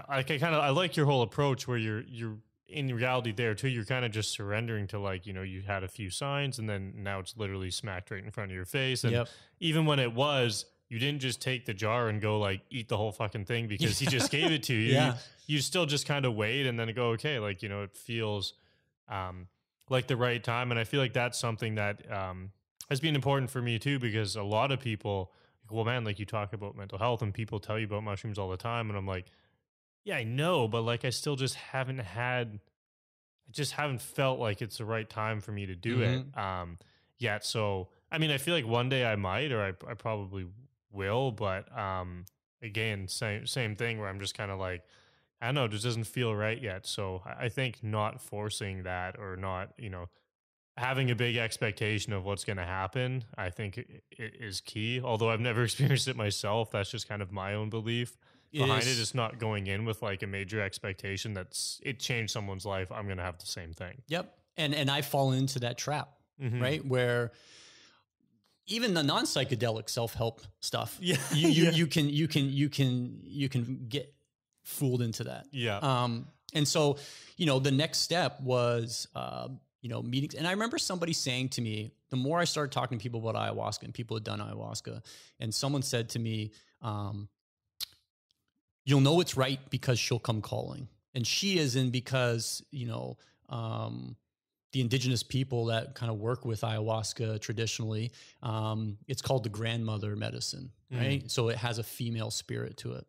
I like your whole approach where you're in reality there too. You're kind of just surrendering to, like, you know, you had a few signs and then now it's literally smacked right in front of your face. And even when it was, you didn't just take the jar and go like eat the whole fucking thing because he just gave it to you. You still just kind of wait and then go, okay, like, you know, it feels like the right time. And I feel like that's something that has been important for me too, because a lot of people, well, man, like you talk about mental health and people tell you about mushrooms all the time. And I'm like, yeah, I know, but like I still just haven't felt like it's the right time for me to do it yet. So, I mean, I feel like one day I might, or I probably will, but again, same thing where I'm just kind of like, I don't know, it just doesn't feel right yet. So I think not forcing that, or not, you know, having a big expectation of what's going to happen, I think it is key. Although I've never experienced it myself, that's just kind of my own belief behind it. It's not going in with like a major expectation that's it changed someone's life, I'm going to have the same thing. Yep. And I fall into that trap, right? Where even the non-psychedelic self-help stuff, you can get fooled into that. Yeah. And so, you know, the next step was, you know, meetings. And I remember somebody saying to me, the more I started talking to people about ayahuasca, and people had done ayahuasca, and someone said to me, you'll know it's right because she'll come calling. And she is in because, you know, the indigenous people that kind of work with ayahuasca traditionally, it's called the grandmother medicine, right? So it has a female spirit to it.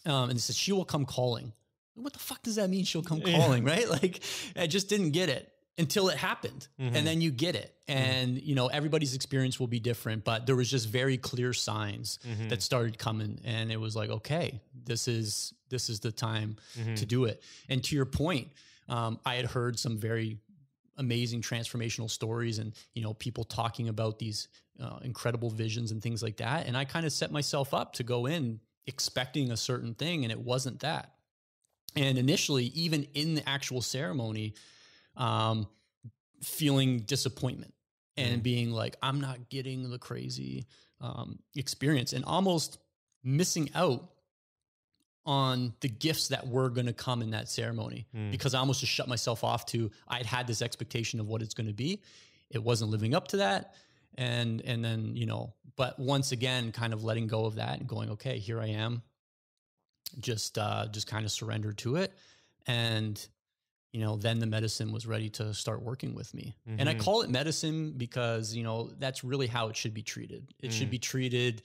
And it says, she will come calling. What the fuck does that mean? She'll come calling, right? Like, I just didn't get it until it happened. And then you get it. And, you know, everybody's experience will be different, but there was just very clear signs that started coming. And it was like, okay, this is the time to do it. And to your point, I had heard some very amazing transformational stories and, you know, people talking about these incredible visions and things like that. And I kind of set myself up to go in expecting a certain thing, and it wasn't that. And initially, even in the actual ceremony, feeling disappointment and being like, I'm not getting the crazy experience, and almost missing out on the gifts that were going to come in that ceremony because I almost just shut myself off to, I'd had this expectation of what it's going to be. It wasn't living up to that. And then, you know, but once again, kind of letting go of that and going, okay, here I am, just kind of surrendered to it. And, you know, then the medicine was ready to start working with me. And I call it medicine because, you know, that's really how it should be treated. It should be treated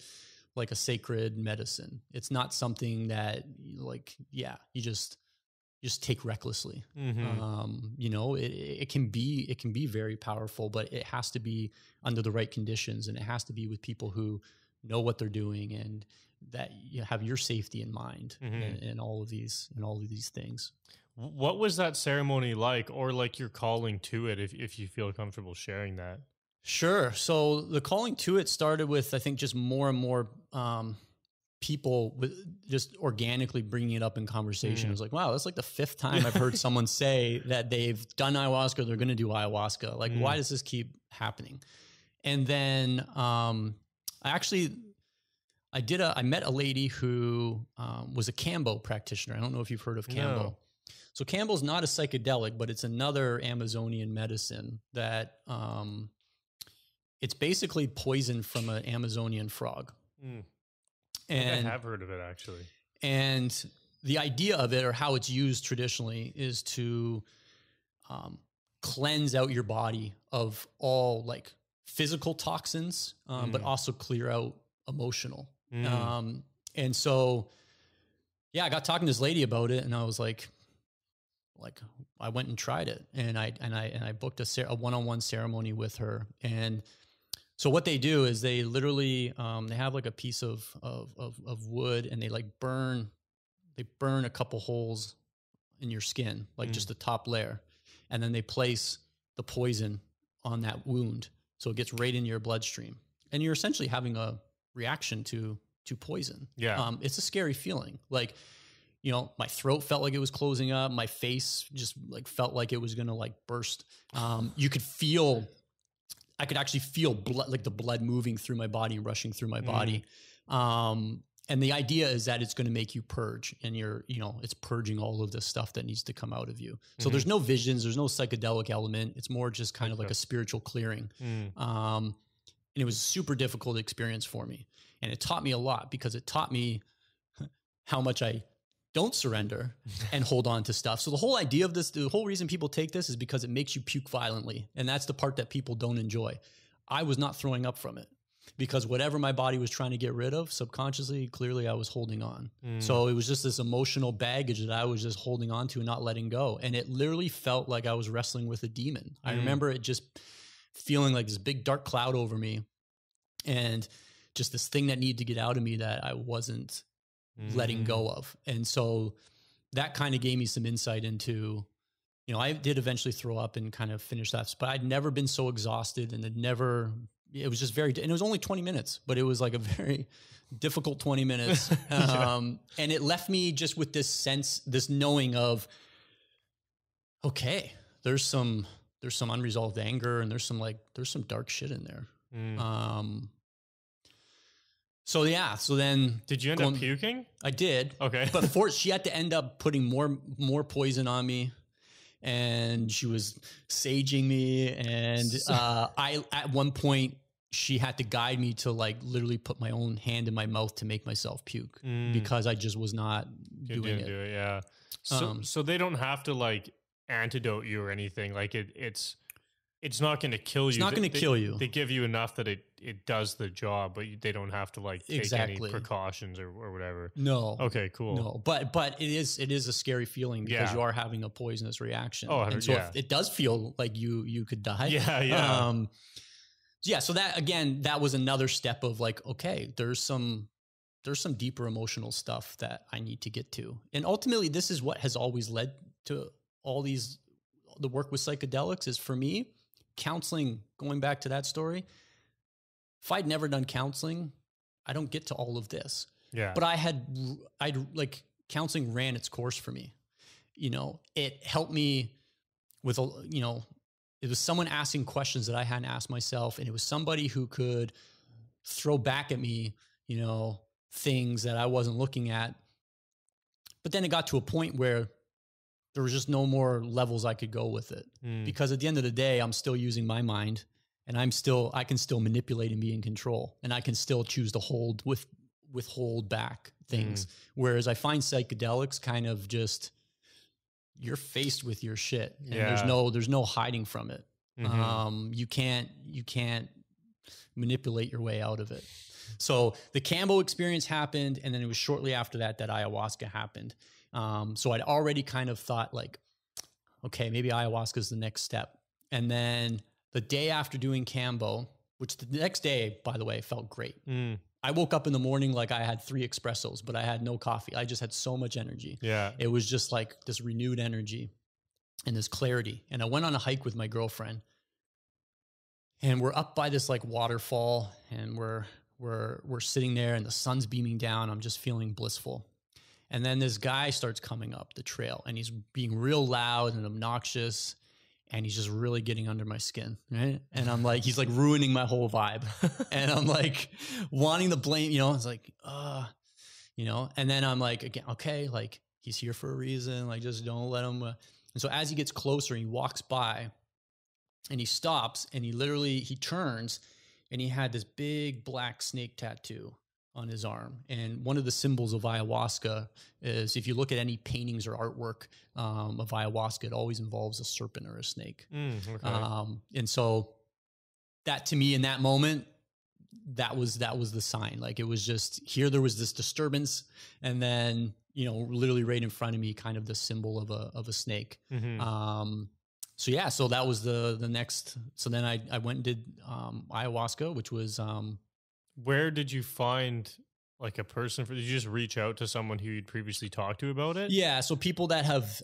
like a sacred medicine. It's not something that like, you just take recklessly. You know, it can be very powerful, but it has to be under the right conditions, and it has to be with people who know what they're doing and that you have your safety in mind and all of these things. What was that ceremony like, or like your calling to it, if you feel comfortable sharing that? Sure. So the calling to it started with, I think, just more and more people with just organically bringing it up in conversation. It was like, wow, that's like the 5th time I've heard someone say that they've done ayahuasca, they're going to do ayahuasca. Like, why does this keep happening? And then I met a lady who was a Kambo practitioner. I don't know if you've heard of Kambo. No. So Kambo's not a psychedelic, but it's another Amazonian medicine that it's basically poison from an Amazonian frog. And I have heard of it, actually. And the idea of it, or how it's used traditionally, is to cleanse out your body of all like physical toxins, but also clear out emotional. And so, I got talking to this lady about it, and I was like, like I went and tried it, and I booked a one-on-one ceremony with her. And so what they do is they literally they have like a piece of wood, and they like burn a couple holes in your skin, like just the top layer, and then they place the poison on that wound, so it gets right in your bloodstream, and you're essentially having a reaction to poison. Yeah. It's a scary feeling. Like, you know, my throat felt like it was closing up. My face just like felt like it was going to like burst. I could actually feel blood, like the blood moving through my body and rushing through my body. And the idea is that it's going to make you purge, and it's purging all of this stuff that needs to come out of you. So there's no visions, there's no psychedelic element. It's more just kind of like a spiritual clearing. And it was a super difficult experience for me. And it taught me a lot, because it taught me how much I don't surrender and hold on to stuff. So the whole idea of this, the whole reason people take this is because it makes you puke violently. And that's the part that people don't enjoy. I was not throwing up from it, because whatever my body was trying to get rid of subconsciously, clearly I was holding on. So it was just this emotional baggage that I was just holding on to and not letting go. And it literally felt like I was wrestling with a demon. I remember it just feeling like this big dark cloud over me, and just this thing that needed to get out of me that I wasn't letting go of. And so that kind of gave me some insight into, you know, I did eventually throw up and kind of finish that, but I'd never been so exhausted, and it was just and it was only 20 minutes, but it was like a very difficult 20 minutes. And it left me just with this sense, this knowing of, okay, there's some unresolved anger, and there's some dark shit in there. So then did you end up puking? I did. Okay. But she had to end up putting more poison on me, and she was saging me. And I, at one point, she had to guide me to like literally put my own hand in my mouth to make myself puke, because I just was not doing it. Do it. Yeah. So they don't have to like antidote you or anything. Like it's not going to kill you. It's not going to kill you. They give you enough that it does the job, but they don't have to like take any precautions or whatever. No. Okay, cool. No, but it is a scary feeling, because you are having a poisonous reaction. Oh, and so it does feel like you could die. Yeah. So that was another step of like, okay, there's some deeper emotional stuff that I need to get to. And ultimately, this is what has always led to the work with psychedelics. Is for me, counseling, going back to that story, if I'd never done counseling, I don't get to all of this. Yeah. But I'd like, counseling ran its course for me. You know, it helped me with, it was someone asking questions that I hadn't asked myself. And it was somebody who could throw back at me, things that I wasn't looking at. But then it got to a point where there was just no more levels I could go with it, because at the end of the day, I'm still using my mind, and I can still manipulate and be in control, and I can still choose to withhold back things. Whereas I find psychedelics kind of just, you're faced with your shit, and there's no hiding from it. You can't manipulate your way out of it. So the Cambo experience happened, and then it was shortly after that ayahuasca happened. So I'd already kind of thought like, okay, maybe ayahuasca is the next step. And then the day after doing Cambo, which the next day, by the way, felt great. I woke up in the morning like I had 3 espressos, but I had no coffee. I just had so much energy. Yeah. It was just like this renewed energy and this clarity. And I went on a hike with my girlfriend, and we're up by this like waterfall, and we're sitting there, and the sun's beaming down. I'm just feeling blissful. And then this guy starts coming up the trail, and he's being real loud and obnoxious, and he's just really getting under my skin, right? And I'm like, he's like ruining my whole vibe. And I'm like wanting to blame, it's like, and then I'm like, again, okay, like he's here for a reason. Like, just don't let him. And so as he gets closer, he walks by, and he stops, and he turns, and he had this big black snake tattoo on his arm. And one of the symbols of ayahuasca is, if you look at any paintings or artwork of ayahuasca, it always involves a serpent or a snake. Okay. And so that, to me, in that moment, that was the sign. Like, it was just here, there was this disturbance, and then, literally right in front of me, kind of the symbol of a snake. Mm-hmm. So that was the next. So then I went and did ayahuasca, which was Where did you find like a person did you just reach out to someone who you'd previously talked to about it? yeah. So people that have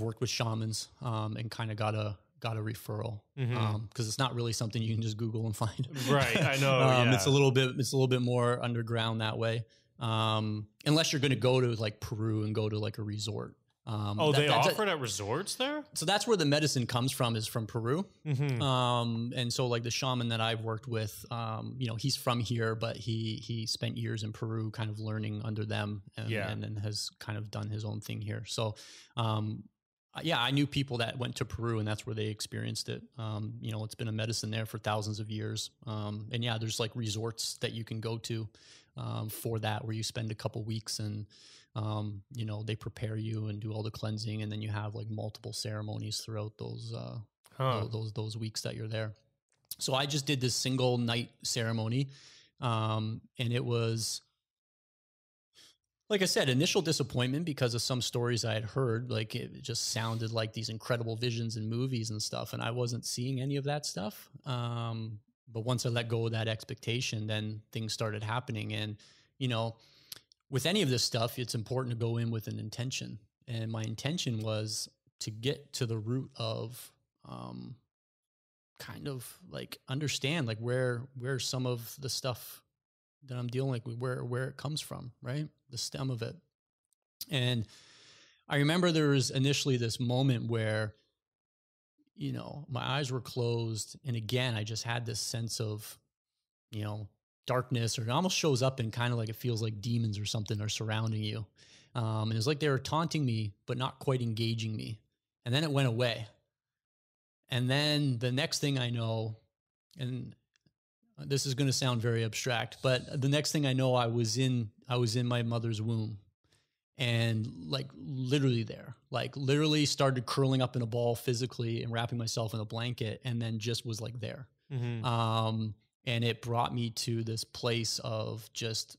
worked with shamans and kind of got a referral, because it's not really something you can just Google and find. Right, I know. Yeah. It's a little bit more underground that way, unless you're going to go to like Peru and go to like a resort. They offer it at resorts there? So that's where the medicine comes from, is from Peru. Mm-hmm. And so like the shaman that I've worked with, he's from here, but he spent years in Peru kind of learning under them, and then has kind of done his own thing here. So, I knew people that went to Peru, and that's where they experienced it. It's been a medicine there for thousands of years. And yeah, there's like resorts that you can go to for that, where you spend a couple weeks and they prepare you and do all the cleansing, and then you have like multiple ceremonies throughout those weeks that you're there. So I just did this single night ceremony, and it was, like I said, initial disappointment because of some stories I had heard. Like it just sounded like these incredible visions in movies and stuff, and I wasn't seeing any of that stuff. But once I let go of that expectation, then things started happening, and with any of this stuff, it's important to go in with an intention. And my intention was to get to the root of kind of like understand like where some of the stuff that I'm dealing with, where it comes from, right? The stem of it. And I remember there was initially this moment where, my eyes were closed. And again, I just had this sense of, darkness, or it almost shows up in kind of like, it feels like demons or something are surrounding you. And it's like they were taunting me, but not quite engaging me. And then it went away. And then the next thing I know, and this is going to sound very abstract, but the next thing I know, I was in my mother's womb, and like literally there, like literally started curling up in a ball physically and wrapping myself in a blanket, and then just was like there. Mm-hmm. And it brought me to this place of just,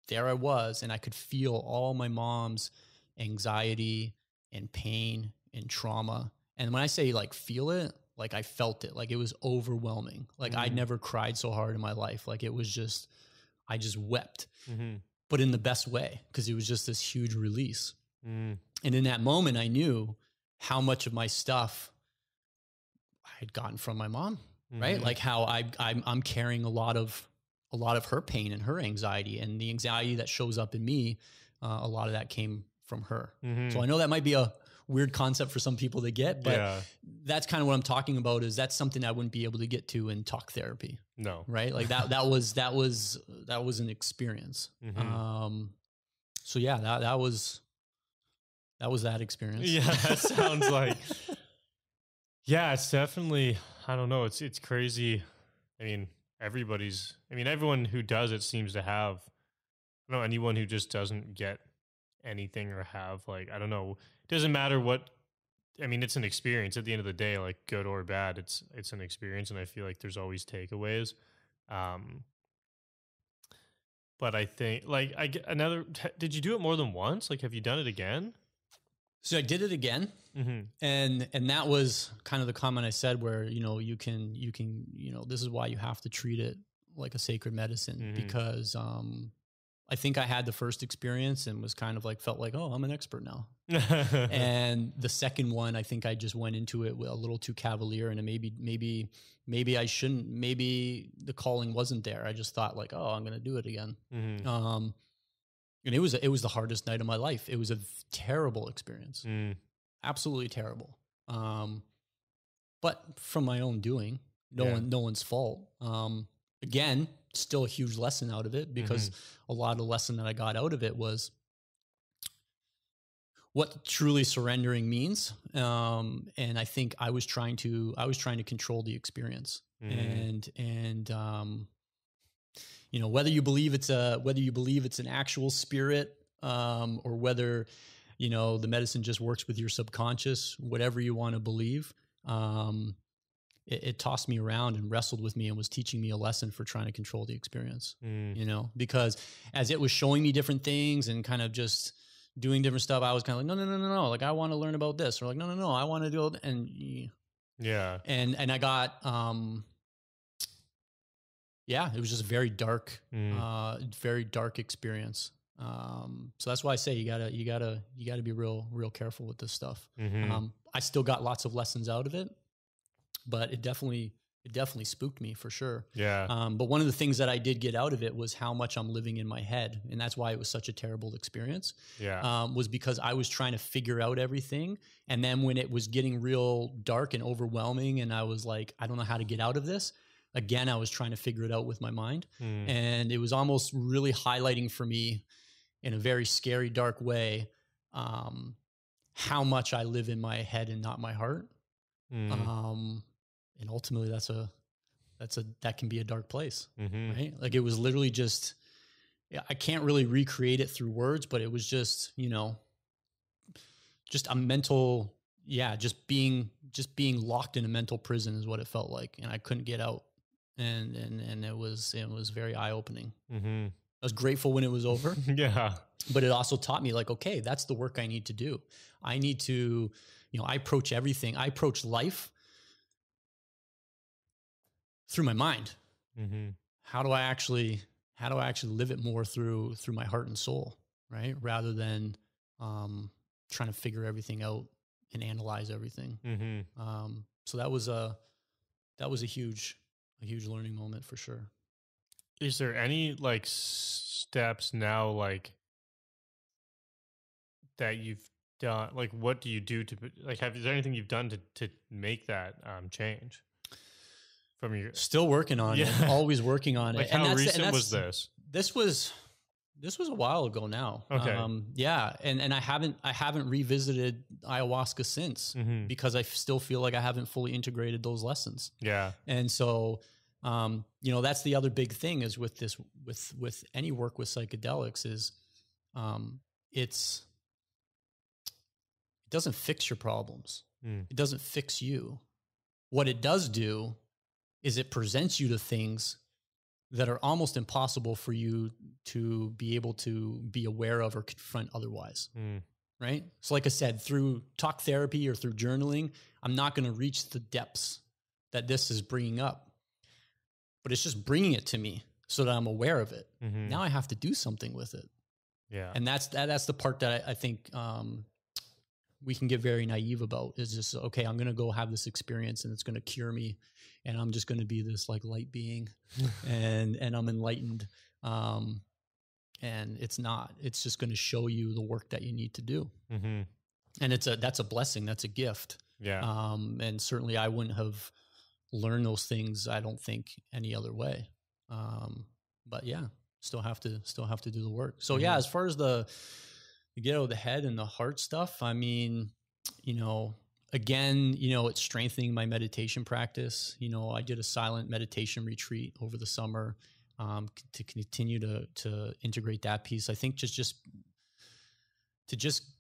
there I was, and I could feel all my mom's anxiety and pain and trauma. And when I say like feel it, like I felt it, like it was overwhelming. Like I'd never cried so hard in my life. Like it was just, I just wept, but in the best way, because it was just this huge release. And in that moment, I knew how much of my stuff I had gotten from my mom, right? Like how I'm carrying a lot of her pain and her anxiety, and the anxiety that shows up in me. A lot of that came from her. So I know that might be a weird concept for some people to get, but that's kind of what I'm talking about, is that's something I wouldn't be able to get to in talk therapy. No. Right. Like that was an experience. So yeah, that was that experience. Yeah. That sounds like, yeah, it's definitely, I don't know. It's crazy. I mean, everyone who does it seems to have, I don't know, anyone who just doesn't get anything or have, like, I don't know, it doesn't matter what, I mean, it's an experience at the end of the day, like good or bad, it's an experience. And I feel like there's always takeaways. But I think like did you do it more than once? Like, have you done it again? So I did it again. And that was kind of the comment I said, where, you can, this is why you have to treat it like a sacred medicine, because, I think I had the first experience and was kind of like, felt like, oh, I'm an expert now. And the second one, I think I just went into it with a little too cavalier, and maybe I shouldn't, maybe the calling wasn't there. I just thought like, oh, I'm going to do it again. And it was the hardest night of my life. It was a terrible experience. Absolutely terrible. But from my own doing, no one's fault. Again, still a huge lesson out of it, because a lot of the lesson that I got out of it was what truly surrendering means. And I think I was trying to control the experience, and whether you believe it's an actual spirit, or whether, the medicine just works with your subconscious, whatever you want to believe. it tossed me around and wrestled with me and was teaching me a lesson for trying to control the experience, you know, because as it was showing me different things and kind of just doing different stuff, I was kind of like, no. Like, I want to learn about this, or like, no, I want to do it. And yeah. And I got, yeah, it was just a very dark experience. So that's why I say you gotta be real careful with this stuff. I still got lots of lessons out of it, but it definitely spooked me for sure. Yeah. But one of the things that I did get out of it was how much I'm living in my head. And that's why it was such a terrible experience. Yeah. Was because I was trying to figure out everything. And then when it was getting real dark and overwhelming and I was like, I don't know how to get out of this. Again, I was trying to figure it out with my mind. And it was almost really highlighting for me in a very scary, dark way, how much I live in my head and not my heart. And ultimately that can be a dark place, right? Like, it was literally just, I can't really recreate it through words, but it was just, you know, just a mental, just being locked in a mental prison is what it felt like. And I couldn't get out. And it was very eye-opening. I was grateful when it was over. Yeah. But it also taught me, like, okay, that's the work I need to do. I need to, you know, I approach everything. I approach life through my mind. How do I actually live it more through my heart and soul, right? Rather than trying to figure everything out and analyze everything. So that was a huge learning moment for sure. Is there any like steps now, like, that you've done? Like, what do you do to, like, is there anything you've done to make that change? From your Still working on it, always working on it. Like, how recent was this? This was a while ago now. Okay. Yeah. And I haven't revisited ayahuasca since because I still feel like I haven't fully integrated those lessons. Yeah. And so, you know, that's the other big thing is with this, with any work with psychedelics is, it doesn't fix your problems. It doesn't fix you. What it does do is it presents you to things that are almost impossible for you to be able to be aware of or confront otherwise. Right? So like I said, through talk therapy or through journaling, I'm not going to reach the depths that this is bringing up, but it's just bringing it to me so that I'm aware of it. Now I have to do something with it. Yeah. And that's the part that I think, we can get very naive about is just, okay, I'm going to go have this experience and it's going to cure me. And I'm just going to be this like light being and I'm enlightened. And it's not, it's just going to show you the work that you need to do. And that's a blessing. That's a gift. Yeah. And certainly I wouldn't have learned those things, I don't think, any other way. But yeah, still have to do the work. So yeah, as far as the get out of the head and the heart stuff, I mean, you know, again, you know, it's strengthening my meditation practice. You know, I did a silent meditation retreat over the summer to continue to integrate that piece. I think just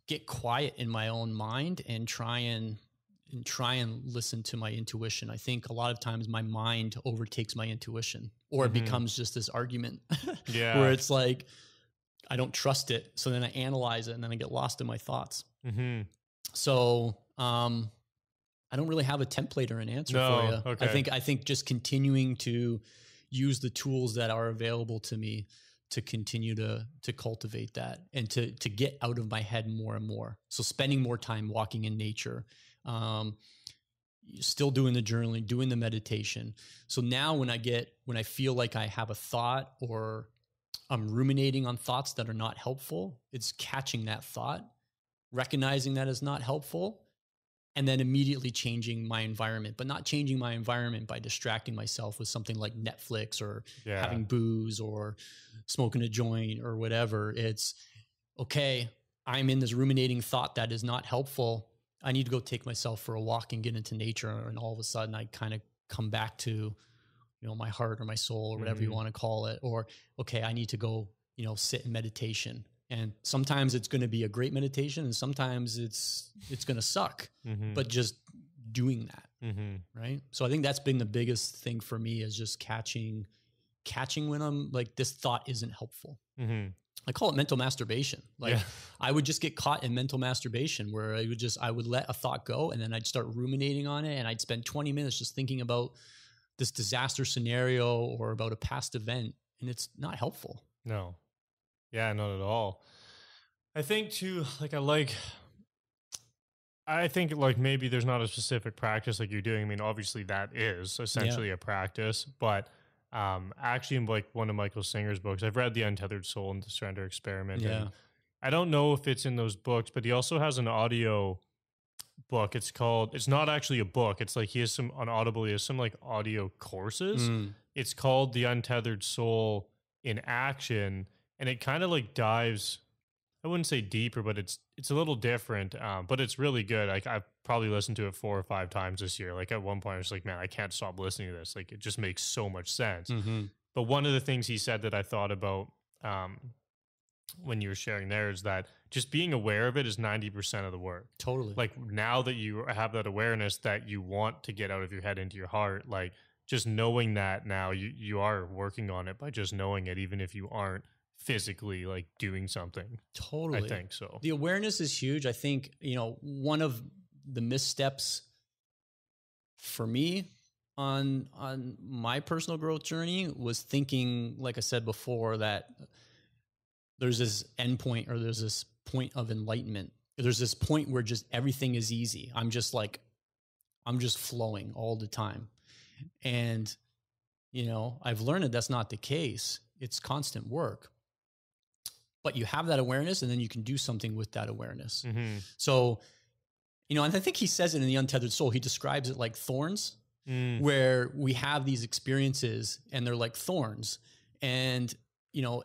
get quiet in my own mind and try and listen to my intuition. I think a lot of times my mind overtakes my intuition, or it becomes just this argument where it's like, I don't trust it. So then I analyze it and then I get lost in my thoughts. So, I don't really have a template or an answer for you. Okay. I think just continuing to use the tools that are available to me to continue to cultivate that and to get out of my head more and more. So spending more time walking in nature, still doing the journaling, doing the meditation. So now when I feel like I have a thought or I'm ruminating on thoughts that are not helpful, it's catching that thought, recognizing that it's not helpful, and then immediately changing my environment, but not changing my environment by distracting myself with something like Netflix or having booze or smoking a joint or whatever. It's, okay, I'm in this ruminating thought that is not helpful. I need to go take myself for a walk and get into nature. And all of a sudden I kind of come back to, you know, my heart or my soul or whatever you want to call it. Or, okay, I need to go, you know, sit in meditation. And sometimes it's going to be a great meditation and sometimes it's going to suck, but just doing that, Right. So I think that's been the biggest thing for me, is just catching when I'm like, this thought isn't helpful. I call it mental masturbation. Like I would just get caught in mental masturbation where I would let a thought go, and then I'd start ruminating on it, and I'd spend 20 minutes just thinking about this disaster scenario or about a past event, and it's not helpful. No. Yeah, not at all. I think too, I think like maybe there's not a specific practice like you're doing. I mean, obviously that is essentially a practice, but actually in like one of Michael Singer's books, I've read The Untethered Soul and The Surrender Experiment. Yeah. And I don't know if it's in those books, but he also has an audio book. It's not actually a book. It's like he has on Audible, he has some like audio courses. It's called The Untethered Soul in Action. And it kind of like dives, I wouldn't say deeper, but it's a little different, but it's really good. Like I've probably listened to it 4 or 5 times this year. Like at one point I was like, man, I can't stop listening to this. Like it just makes so much sense. But one of the things he said that I thought about when you were sharing there is that just being aware of it is 90% of the work. Totally. Like now that you have that awareness that you want to get out of your head into your heart, like just knowing that now you are working on it by just knowing it, even if you aren't physically like doing something. Totally. I think so. The awareness is huge. I think, one of the missteps for me on my personal growth journey was thinking, like I said before, that there's this endpoint, or there's this point of enlightenment. There's this point where just everything is easy. I'm just flowing all the time. And, I've learned that that's not the case. It's constant work. But you have that awareness, and then you can do something with that awareness. So, and I think he says it in The Untethered Soul. He describes it like thorns, where we have these experiences and they're like thorns. And,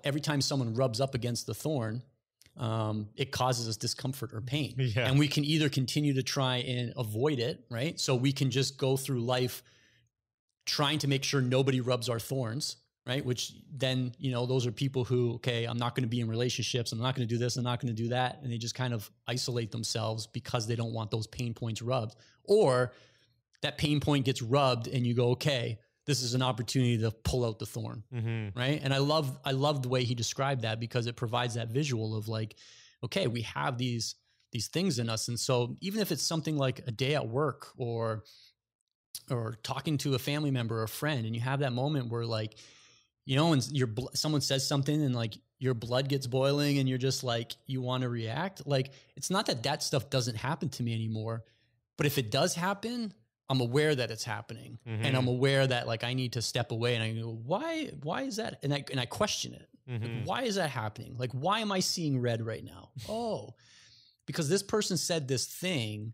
every time someone rubs up against the thorn, it causes us discomfort or pain. Yeah. And we can either continue to try and avoid it, right? So we can just go through life trying to make sure nobody rubs our thorns, right? Which then, those are people who, okay, I'm not going to be in relationships. I'm not going to do this. I'm not going to do that. And they just kind of isolate themselves because they don't want those pain points rubbed. Or that pain point gets rubbed and you go, okay, this is an opportunity to pull out the thorn, right? And I love the way he described that, because it provides that visual of like, okay, we have these things in us. And so even if it's something like a day at work or talking to a family member or a friend, and you have that moment where like, when someone says something and like your blood gets boiling and you're just like, you want to react. Like, it's not that stuff doesn't happen to me anymore, but if it does happen, I'm aware that it's happening, and I'm aware that like I need to step away, and I go, why is that? And I question it. Like, why is that happening? Like, why am I seeing red right now? Oh, because this person said this thing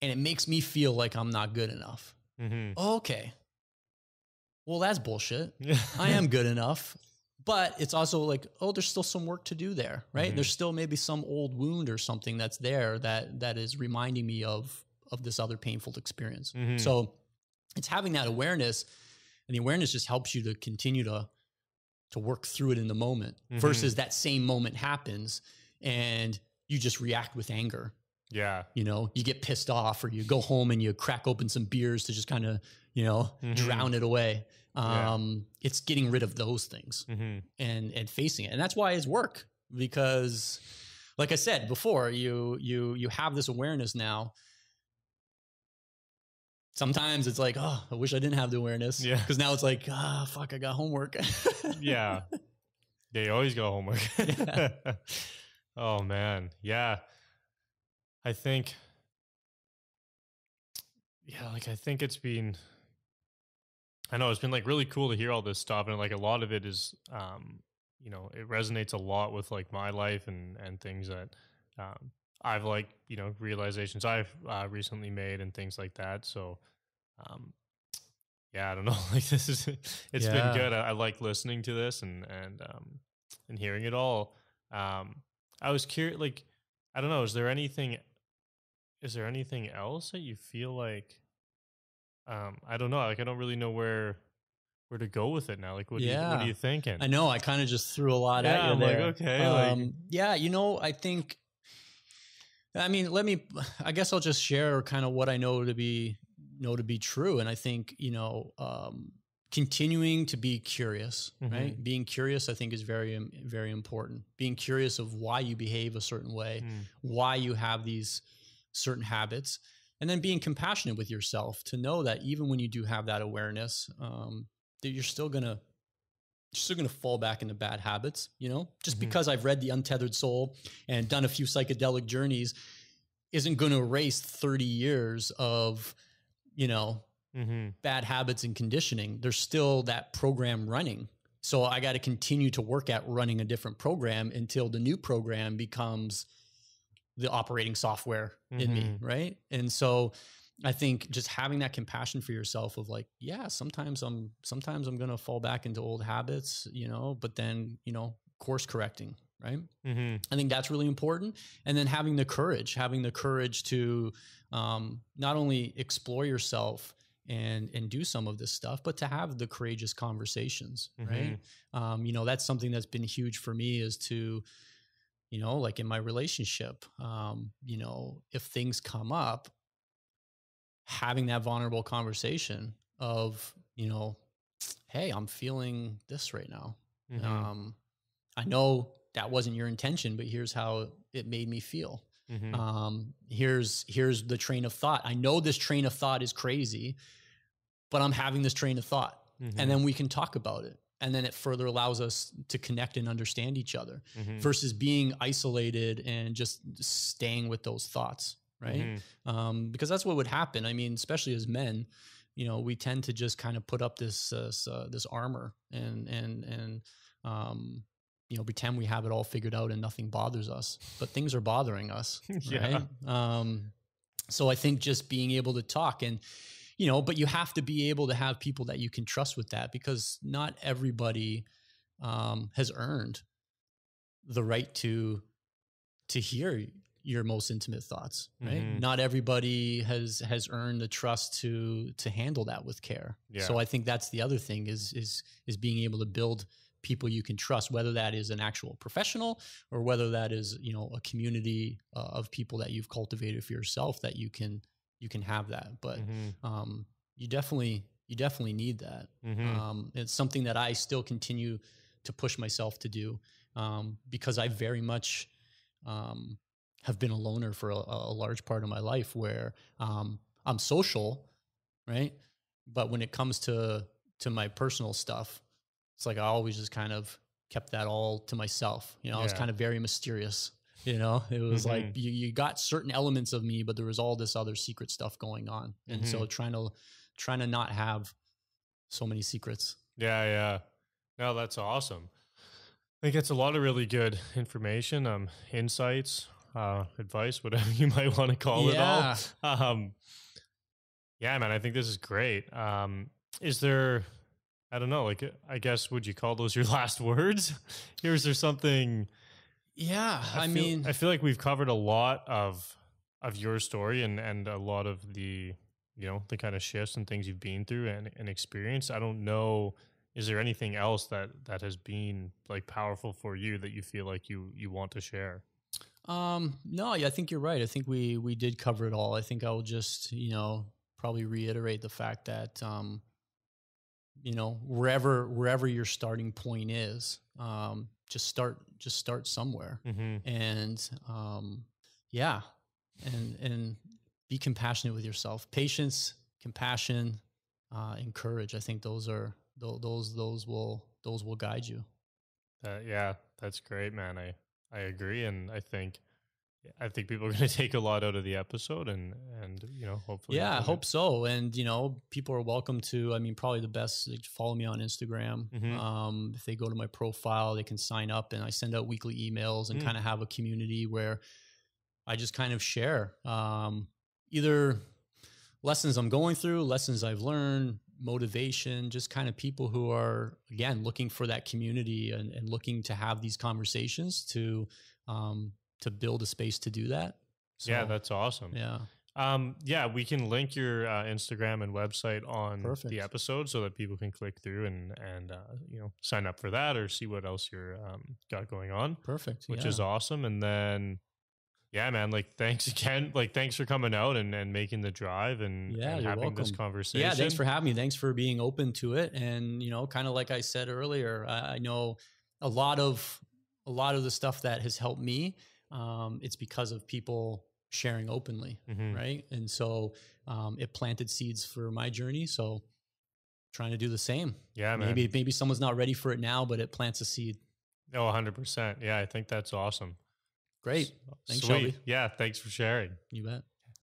and it makes me feel like I'm not good enough. Oh, okay. Well, that's bullshit. I am good enough. But it's also like, oh, there's still some work to do there, right? There's still maybe some old wound or something that's there that is reminding me of this other painful experience. So it's having that awareness, and the awareness just helps you to continue to work through it in the moment versus that same moment happens and you just react with anger. Yeah. You get pissed off, or you go home and you crack open some beers to just kind of, drown it away. It's getting rid of those things and facing it. And that's why it's work, because like I said before, you have this awareness now. Sometimes it's like, oh, I wish I didn't have the awareness. Yeah. Because now it's like, fuck, I got homework. Yeah. You always got homework. Yeah. Oh, man. Yeah. I think it's been, I know it's been like really cool to hear all this stuff. And like a lot of it is, it resonates a lot with like my life and things that I've like, realizations I've recently made and things like that. So, I don't know, like it's been good. I like listening to this and hearing it all. I was curious, like, I don't know, is there anything else that you feel like, I don't know, like, I don't really know where to go with it now. Like, what are you thinking? I know I kind of just threw a lot at you I'm there. like, okay. I think, I guess I'll just share kind of what I know to be know to be true. And I think, continuing to be curious, right? Being curious, I think, is very, very important. Being curious of why you behave a certain way, why you have these certain habits, and then being compassionate with yourself to know that even when you do have that awareness, that you're still gonna fall back into bad habits. Just because I've read The Untethered Soul and done a few psychedelic journeys isn't going to erase 30 years of, bad habits and conditioning. There's still that program running. So I got to continue to work at running a different program until the new program becomes the operating software in me. Right. And so I think just having that compassion for yourself of like, yeah, sometimes I'm going to fall back into old habits, but then, course correcting. Right. I think that's really important. And then having the courage to not only explore yourself and do some of this stuff, but to have the courageous conversations. Right. That's something that's been huge for me, is to, like in my relationship, if things come up, having that vulnerable conversation of, hey, I'm feeling this right now. I know that wasn't your intention, but here's how it made me feel. Here's the train of thought. I know this train of thought is crazy, but I'm having this train of thought, and then we can talk about it. And then it further allows us to connect and understand each other versus being isolated and just staying with those thoughts. Right. Because that's what would happen. I mean, especially as men, we tend to just kind of put up this armor and pretend we have it all figured out and nothing bothers us, but things are bothering us. Right. So I think just being able to talk and, but you have to be able to have people that you can trust with that, because not everybody has earned the right to hear your most intimate thoughts, right? Not everybody has earned the trust to handle that with care. Yeah. So I think that's the other thing is being able to build people you can trust, whether that is an actual professional or whether that is, a community of people that you've cultivated for yourself, that you can have that. But you definitely need that. It's something that I still continue to push myself to do, because I very much have been a loner for a large part of my life, where I'm social, right? But when it comes to my personal stuff, it's like I always just kind of kept that all to myself. I was kind of very mysterious. It was like you got certain elements of me, but there was all this other secret stuff going on. And so trying to not have so many secrets. Yeah. No, that's awesome. I think it's a lot of really good information, insights, advice, whatever you might want to call it all. Yeah, man, I think this is great. Is there, I don't know, like, I guess, would you call those your last words? Is there something? Yeah. I feel like we've covered a lot of your story and a lot of the, the kind of shifts and things you've been through and experienced. I don't know, is there anything else that has been like powerful for you that you feel like you want to share? No, I think you're right. I think we did cover it all. I think I will just, probably reiterate the fact that, wherever your starting point is, just start somewhere. And, and be compassionate with yourself. Patience, compassion, and courage. I think those will guide you. Yeah, that's great, man. I agree. And I think people are going to take a lot out of the episode and hopefully. Yeah, I hope so. And, people are welcome to, probably the best, follow me on Instagram. If they go to my profile, they can sign up, and I send out weekly emails and kind of have a community where I just kind of share, either lessons I'm going through, lessons I've learned, motivation, just kind of people who are, again, looking for that community and looking to have these conversations to build a space to do that. So, yeah, that's awesome. Yeah. We can link your Instagram and website on the episode so that people can click through and sign up for that or see what else you're got going on. Perfect. Which is awesome. And then Yeah, man. Like, thanks again. Like, thanks for coming out and making the drive and Yeah, and you're having this welcome. conversation. Yeah, thanks for having me. Thanks for being open to it. And kind of like I said earlier, I know a lot of the stuff that has helped me. It's because of people sharing openly, right? And so it planted seeds for my journey. So trying to do the same. Yeah, man. Maybe someone's not ready for it now, but it plants a seed. Oh, 100%. Yeah, I think that's awesome. Great. Thanks, Sweet. Shelby. Yeah, thanks for sharing. You bet.